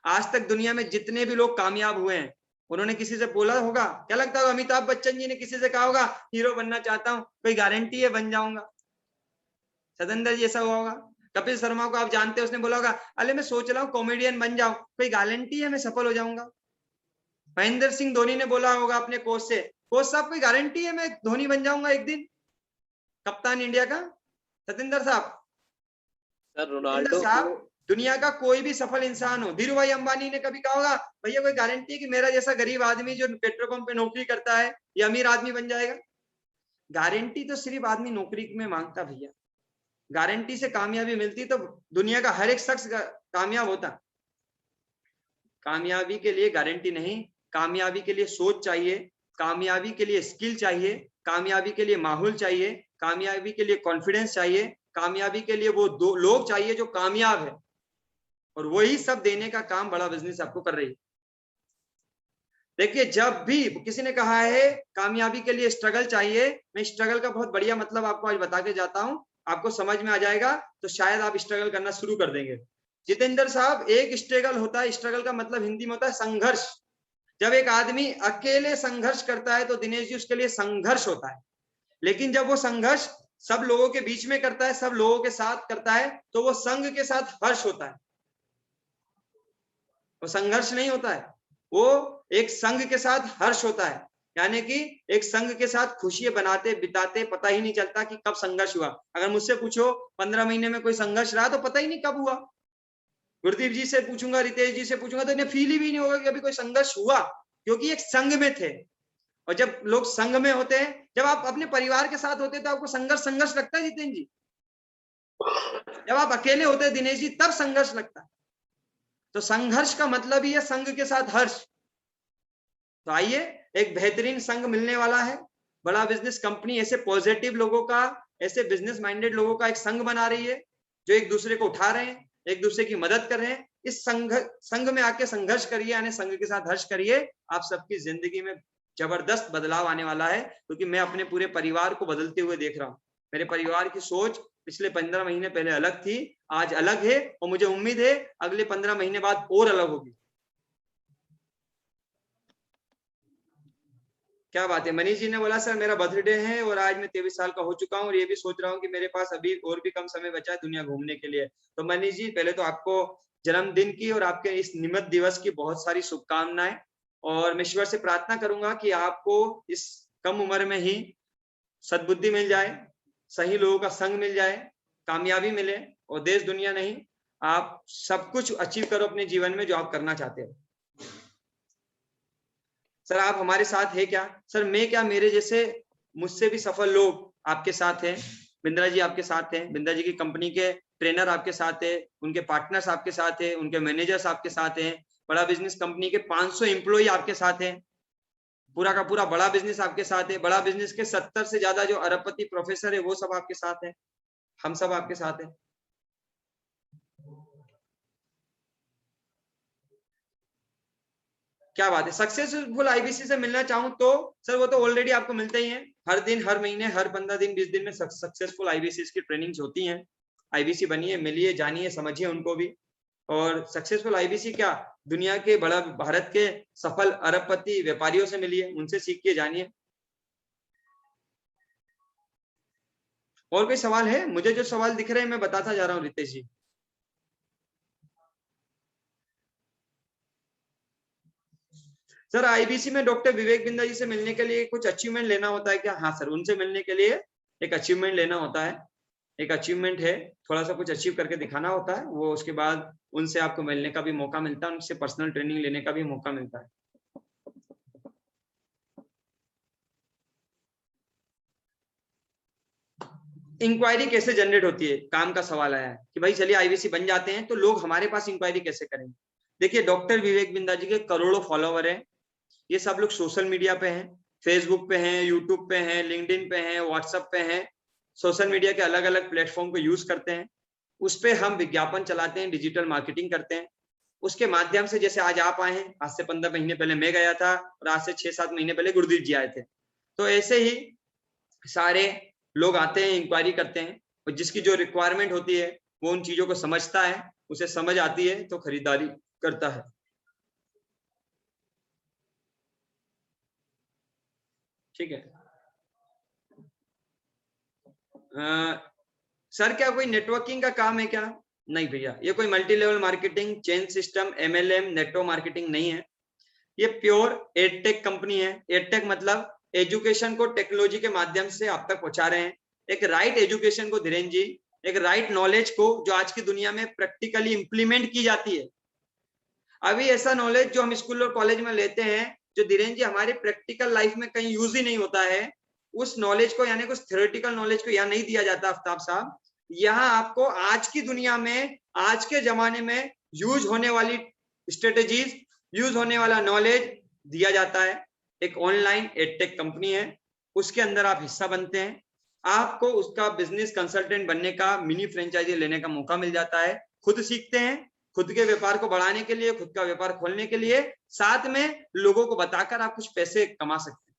आज तक दुनिया में जितने भी लोग कामयाब हुए हैं, उन्होंने किसी से बोला होगा? क्या लगता है अमिताभ बच्चन जी ने किसी से कहा होगा हीरो बनना चाहता हूं, कोई गारंटी है बन जाऊंगा? सतेंद्र जी ऐसा हुआ होगा? कपिल शर्मा को आप जानते हैं, उसने बोला होगा अरे मैं सोच रहा हूँ कॉमेडियन बन जाऊं, कोई गारंटी है मैं सफल हो जाऊंगा? महेंद्र सिंह धोनी ने बोला होगा अपने कोच से, कोच साहब कोई गारंटी है मैं धोनी बन जाऊंगा एक दिन, कप्तान इंडिया का? सतेंद्र साहब, सर रोनाल्डो साहब, दुनिया का कोई भी सफल इंसान हो, धीरू भाई अंबानी ने कभी कहा होगा भैया कोई गारंटी है कि मेरा जैसा गरीब आदमी जो पेट्रोल पंप पे नौकरी करता है ये अमीर आदमी बन जाएगा? गारंटी तो सिर्फ आदमी नौकरी में मांगता भैया, गारंटी से कामयाबी मिलती तो दुनिया का हर एक शख्स कामयाब होता। कामयाबी के लिए गारंटी नहीं, कामयाबी के लिए सोच चाहिए, कामयाबी के लिए स्किल चाहिए, कामयाबी के लिए माहौल चाहिए, कामयाबी के लिए कॉन्फिडेंस चाहिए, कामयाबी के लिए वो दो लोग चाहिए जो कामयाब है, और वही सब देने का काम बड़ा बिजनेस आपको कर रही है। देखिए, जब भी किसी ने कहा है कामयाबी के लिए स्ट्रगल चाहिए, मैं स्ट्रगल का बहुत बढ़िया मतलब आपको आज बता के जाता हूं, आपको समझ में आ जाएगा तो शायद आप स्ट्रगल करना शुरू कर देंगे। जितेंद्र साहब, एक स्ट्रगल होता है, स्ट्रगल का मतलब हिंदी में होता है संघर्ष। जब एक आदमी अकेले संघर्ष करता है तो दिनेश जी उसके लिए संघर्ष होता है, लेकिन जब वो संघर्ष सब लोगों के बीच में करता है, सब लोगों के साथ करता है, तो वो संघ के साथ हर्ष होता है, वो संघर्ष नहीं होता है, वो एक संघ के साथ हर्ष होता है। यानी कि एक संघ के साथ खुशियां बनाते बिताते पता ही नहीं चलता कि कब संघर्ष हुआ। अगर मुझसे पूछो 15 महीने में कोई संघर्ष रहा तो पता ही नहीं कब हुआ। गुरदीप जी से पूछूंगा, रितेश जी से पूछूंगा तो इन्हें फील ही भी नहीं होगा कि अभी कोई संघर्ष हुआ, क्योंकि एक संघ में थे। और जब लोग संघ में होते हैं, जब आप अपने परिवार के साथ होते हैं तो आपको संघर्ष लगता है जितेंद्र जी। जब आप अकेले होते हैं दिनेश जी तब संघर्ष लगता है। तो संघर्ष का मतलब ही है संघ के साथ हर्ष। तो आइए, एक बेहतरीन संघ मिलने वाला है। बड़ा बिजनेस कंपनी ऐसे पॉजिटिव लोगों का, ऐसे बिजनेस माइंडेड लोगों का एक संघ बना रही है, जो एक दूसरे को उठा रहे हैं, एक दूसरे की मदद कर रहे हैं। इस संघ में आके संघर्ष करिए, यानी संघ के साथ हर्ष करिए। आप सबकी जिंदगी में जबरदस्त बदलाव आने वाला है, क्योंकि मैं अपने पूरे परिवार को बदलते हुए देख रहा हूँ। मेरे परिवार की सोच पिछले 15 महीने पहले अलग थी, आज अलग है, और मुझे उम्मीद है अगले 15 महीने बाद और अलग होगी। क्या बात है। मनीष जी ने बोला सर मेरा बर्थडे है और आज मैं 23 साल का हो चुका हूँ, और ये भी सोच रहा हूँ कि मेरे पास अभी और भी कम समय बचा है दुनिया घूमने के लिए। तो मनीष जी, पहले तो आपको जन्मदिन की और आपके इस निमित्त दिवस की बहुत सारी शुभकामनाएं, और मैं ईश्वर से प्रार्थना करूंगा कि आपको इस कम उम्र में ही सद्बुद्धि मिल जाए, सही लोगों का संग मिल जाए, कामयाबी मिले, और देश दुनिया नहीं, आप सब कुछ अचीव करो अपने जीवन में जो आप करना चाहते हो। सर आप हमारे साथ है क्या? सर मैं क्या, मेरे जैसे मुझसे भी सफल लोग आपके साथ हैं। बिंद्रा जी आपके साथ हैं, बिंद्रा जी की कंपनी के ट्रेनर आपके साथ है, उनके पार्टनर्स आपके साथ है, उनके मैनेजर्स आपके साथ हैं, बड़ा बिजनेस कंपनी के 500 एम्प्लॉय आपके साथ हैं, पूरा का पूरा बड़ा बिजनेस आपके साथ है, बड़ा बिजनेस के 70 से ज्यादा जो अरबपति प्रोफेसर है वो सब आपके साथ है, हम सब आपके साथ हैं। क्या बात है। सक्सेसफुल आईबीसी से मिलना चाहूं तो सर वो तो ऑलरेडी आपको मिलते ही हैं। हर दिन, हर महीने, हर 15 दिन, 20 दिन में सक्सेसफुल आईबीसी की ट्रेनिंग्स होती हैं। आईबीसी बनिए, मिलिए, जानिए, समझिए उनको भी। और सक्सेसफुल आईबीसी क्या, दुनिया के बड़ा, भारत के सफल अरबपति व्यापारियों से मिलिए, उनसे सीख के जानिए। और कोई सवाल है? मुझे जो सवाल दिख रहे हैं मैं बताता जा रहा हूँ रितेश जी। सर आईबीसी में डॉक्टर विवेक बिंदा जी से मिलने के लिए कुछ अचीवमेंट लेना होता है क्या? हाँ सर, उनसे मिलने के लिए एक अचीवमेंट लेना होता है। एक अचीवमेंट है, थोड़ा सा कुछ अचीव करके दिखाना होता है, वो उसके बाद उनसे आपको मिलने का भी मौका मिलता है, उनसे पर्सनल ट्रेनिंग लेने का भी मौका मिलता है। इंक्वायरी कैसे जनरेट होती है, काम का सवाल आया है कि भाई चलिए आईबीसी बन जाते हैं तो लोग हमारे पास इंक्वायरी कैसे करेंगे। देखिए डॉक्टर विवेक बिंदा जी के करोड़ों फॉलोवर हैं, ये सब लोग सोशल मीडिया पे हैं, फेसबुक पे हैं, यूट्यूब पे हैं, लिंक्डइन पे हैं, व्हाट्सएप पे हैं, सोशल मीडिया के अलग अलग प्लेटफॉर्म को यूज करते हैं। उस पे हम विज्ञापन चलाते हैं, डिजिटल मार्केटिंग करते हैं। उसके माध्यम से जैसे आज आप आए हैं, आज से 15 महीने पहले मैं गया था, और आज से 6-7 महीने पहले गुरदीप जी आए थे। तो ऐसे ही सारे लोग आते हैं, इंक्वायरी करते हैं, और जिसकी जो रिक्वायरमेंट होती है वो उन चीजों को समझता है, उसे समझ आती है तो खरीदारी करता है। ठीक है। सर क्या कोई नेटवर्किंग का काम है क्या? नहीं भैया, ये कोई multi level marketing, chain system, MLM, network marketing नहीं है। ये प्योर एडटेक कंपनी है। एडटेक मतलब एजुकेशन को टेक्नोलॉजी के माध्यम से आप तक पहुंचा रहे हैं। एक राइट एजुकेशन को धीरेन्द्र जी, एक राइट नॉलेज को जो आज की दुनिया में प्रैक्टिकली इंप्लीमेंट की जाती है। अभी ऐसा नॉलेज जो हम स्कूल और कॉलेज में लेते हैं, जो धीरेन्द्र जी हमारे प्रैक्टिकल लाइफ में कहीं यूज ही नहीं होता है, उस नॉलेज को, यानी कुछ थ्योरेटिकल नॉलेज को यहाँ नहीं दिया जाता आफ्ताब साहब। यहाँ आपको आज की दुनिया में, आज के जमाने में यूज होने वाली स्ट्रेटेजीज, यूज होने वाला नॉलेज दिया जाता है। एक ऑनलाइन एडटेक कंपनी है, उसके अंदर आप हिस्सा बनते हैं, आपको उसका बिजनेस कंसल्टेंट बनने का, मिनी फ्रेंचाइजी लेने का मौका मिल जाता है। खुद सीखते हैं, खुद के व्यापार को बढ़ाने के लिए, खुद का व्यापार खोलने के लिए, साथ में लोगों को बताकर आप कुछ पैसे कमा सकते हैं।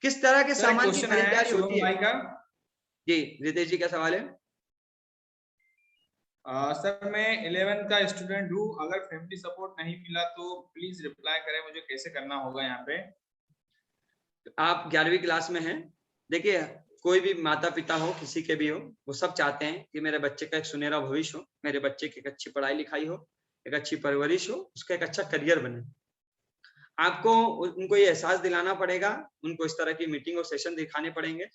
किस तरह के सामान की खरीदारी होती है? जी रितेश जी, क्या सवाल है? सर मैं 11th का स्टूडेंट हूँ, अगर फैमिली सपोर्ट नहीं मिला तो प्लीज रिप्लाई करें, मुझे कैसे करना होगा यहाँ पे। आप 11वीं क्लास में हैं। देखिए कोई भी माता पिता हो, किसी के भी हो, वो सब चाहते हैं कि मेरे बच्चे का एक सुनहरा भविष्य हो, मेरे बच्चे की एक अच्छी पढ़ाई लिखाई हो, एक अच्छी परवरिश हो, उसका एक अच्छा करियर बने। आपको उनको ये एहसास दिलाना पड़ेगा, उनको इस तरह की मीटिंग और सेशन दिखाने पड़ेंगे,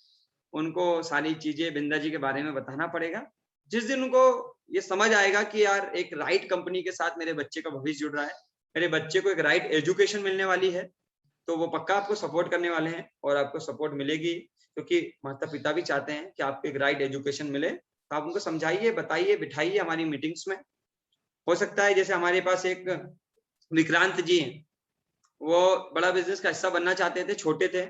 उनको सारी चीजें बिंदा जी के बारे में बताना पड़ेगा। जिस दिन उनको ये समझ आएगा कि यार एक राइट कंपनी के साथ मेरे बच्चे का भविष्य जुड़ रहा है, मेरे बच्चे को एक राइट एजुकेशन मिलने वाली है, तो वो पक्का आपको सपोर्ट करने वाले हैं और आपको सपोर्ट मिलेगी, क्योंकि माता पिता भी चाहते हैं कि आपको एक राइट एजुकेशन मिले। तो आप उनको समझाइए, बताइए, बिठाइए हमारी मीटिंग्स में। हो सकता है जैसे हमारे पास एक विक्रांत जी हैं, वो बड़ा बिजनेस का हिस्सा बनना चाहते थे, छोटे थे,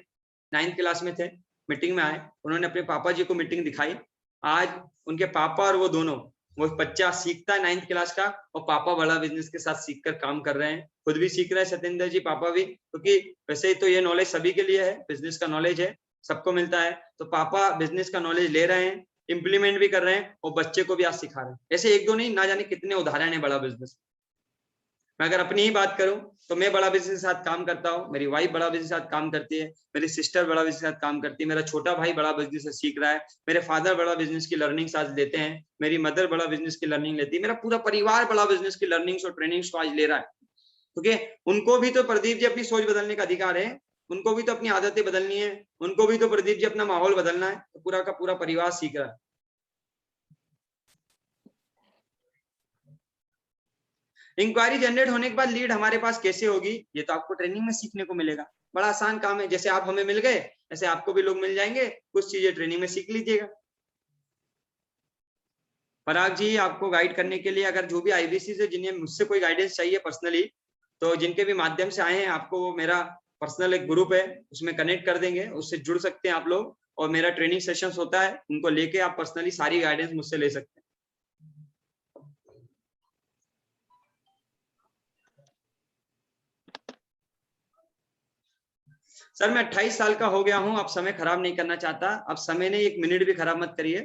9th क्लास में थे, मीटिंग में आए, उन्होंने अपने पापा जी को मीटिंग दिखाई। आज उनके पापा और वो दोनों, वो बच्चा सीखता है 9th क्लास का, और पापा बड़ा बिजनेस के साथ सीखकर काम कर रहे हैं, खुद भी सीख रहे हैं सत्येंद्र जी, पापा भी, क्योंकि वैसे ही तो ये नॉलेज सभी के लिए है, बिजनेस का नॉलेज है, सबको मिलता है। तो पापा बिजनेस का नॉलेज ले रहे हैं, इंप्लीमेंट भी कर रहे हैं और बच्चे को भी आज सिखा रहे हैं। ऐसे एक दो नहीं, ना जाने कितने उदाहरण है बड़ा बिजनेस। मैं अगर अपनी ही बात करूं तो मैं बड़ा बिजनेस के साथ काम करता हूं, मेरी वाइफ बड़ा बिजनेस के साथ काम करती है, मेरी सिस्टर बड़ा बिजनेस के साथ काम करती है, मेरा छोटा भाई बड़ा बिजनेस से सीख रहा है, मेरे फादर बड़ा बिजनेस की लर्निंग आज लेते हैं, मेरी मदर बड़ा बिजनेस की लर्निंग लेती है, मेरा पूरा परिवार बड़ा बिजनेस की लर्निंग्स और ट्रेनिंग्स को आज ले रहा है, क्योंकि उनको भी तो प्रदीप जी अपनी सोच बदलने का अधिकार है, उनको भी तो अपनी आदतें बदलनी है, उनको भी तो प्रदीप जी अपना माहौल बदलना है, तो पूरा का पूरा परिवार सीख रहा है। इंक्वायरी जनरेट होने के बाद लीड हमारे पास कैसे होगी, ये तो आपको ट्रेनिंग में सीखने को मिलेगा। बड़ा आसान काम है, जैसे आप हमें मिल गए ऐसे आपको भी लोग मिल जाएंगे, कुछ चीजें ट्रेनिंग में सीख लीजिएगा। पराग जी, आपको गाइड करने के लिए अगर जो भी आईबीसी से जिन्हें मुझसे कोई गाइडेंस चाहिए पर्सनली, तो जिनके भी माध्यम से आए हैं, आपको वो मेरा पर्सनल एक ग्रुप है, उसमें कनेक्ट कर देंगे, उससे जुड़ सकते हैं आप लोग, और मेरा ट्रेनिंग सेशंस होता है, उनको लेके आप पर्सनली सारी गाइडेंस मुझसे ले सकते हैं। सर मैं 28 साल का हो गया हूं, अब समय खराब नहीं करना चाहता। अब समय ने 1 मिनट भी खराब मत करिए,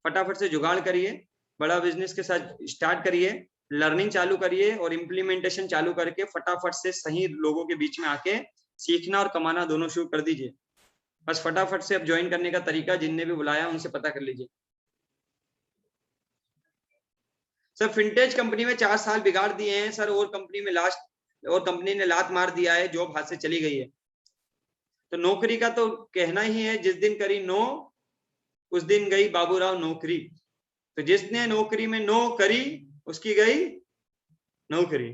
फटाफट से जुगाड़ करिए, बड़ा बिजनेस के साथ स्टार्ट करिए, लर्निंग चालू करिए और इम्प्लीमेंटेशन चालू करके फटाफट से सही लोगों के बीच में आके सीखना और कमाना दोनों शुरू कर दीजिए। बस फटाफट से अब ज्वाइन करने का तरीका जिनने भी बुलाया उनसे पता कर लीजिए। सर फिनटेज कंपनी में 4 साल बिगाड़ दिए हैं सर, और कंपनी ने लात मार दिया है, जॉब हाथ से चली गई है। तो नौकरी का तो कहना ही है, जिस दिन करी नो उस दिन गई बाबूराव नौकरी। तो जिसने नौकरी में नो करी उसकी गई नौकरी।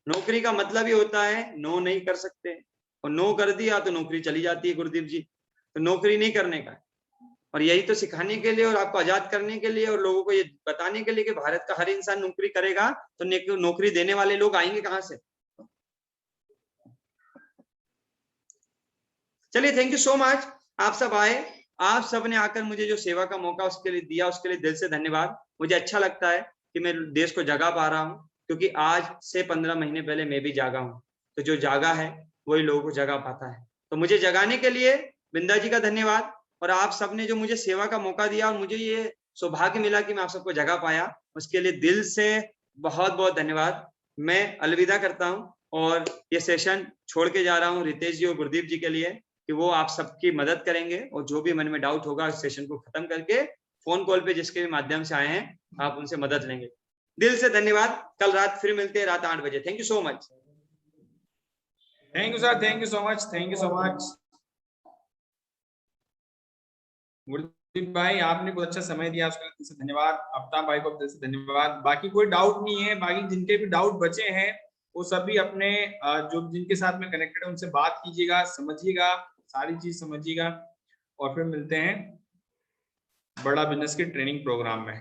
नौकरी का मतलब ही होता है नो नहीं कर सकते, और नो कर दिया तो नौकरी चली जाती है गुरुदेव जी। तो नौकरी नहीं करने का, और यही तो सिखाने के लिए और आपको आजाद करने के लिए और लोगों को ये बताने के लिए कि भारत का हर इंसान नौकरी करेगा, तो नौकरी देने वाले लोग आएंगे कहां से। चलिए, थैंक यू सो मच, आप सब आए, आप सब ने आकर मुझे जो सेवा का मौका उसके लिए दिया, उसके लिए दिल से धन्यवाद। मुझे अच्छा लगता है कि मैं देश को जगा पा रहा हूँ, क्योंकि आज से 15 महीने पहले मैं भी जागा हूँ, तो जो जागा है वही लोगों को जगा पाता है। तो मुझे जगाने के लिए बिंदा जी का धन्यवाद, और आप सबने जो मुझे सेवा का मौका दिया और मुझे ये सौभाग्य मिला कि मैं आप सबको जगा पाया, उसके लिए दिल से बहुत बहुत धन्यवाद। मैं अलविदा करता हूँ और ये सेशन छोड़ के जा रहा हूँ रितेश जी और गुरदीप जी के लिए, कि वो आप सबकी मदद करेंगे और जो भी मन में डाउट होगा इस सेशन को खत्म करके फोन कॉल पे जिसके भी माध्यम से आए हैं आप उनसे मदद लेंगे। दिल से धन्यवाद। कल रात फिर मिलते हैं रात 8 बजे। Thank you so much. Thank you sir, thank you so much, thank you so much. Gurdeep भाई आपने बहुत अच्छा समय दिया, उसके लिए दिल से धन्यवाद। आफ्ताब भाई को दिल से धन्यवाद। बाकी कोई डाउट नहीं है, बाकी जिनके भी डाउट बचे हैं वो सभी अपने जो जिनके साथ में कनेक्टेड है उनसे बात कीजिएगा, समझिएगा, सारी चीज समझिएगा, और फिर मिलते हैं बड़ा बिजनेस के ट्रेनिंग प्रोग्राम में।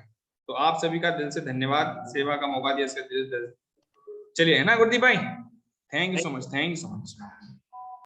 तो आप सभी का दिल से धन्यवाद, सेवा का मौका दिया इसके दिल। चलिए, है ना गुरदीप भाई, thank you so much, thank you so much.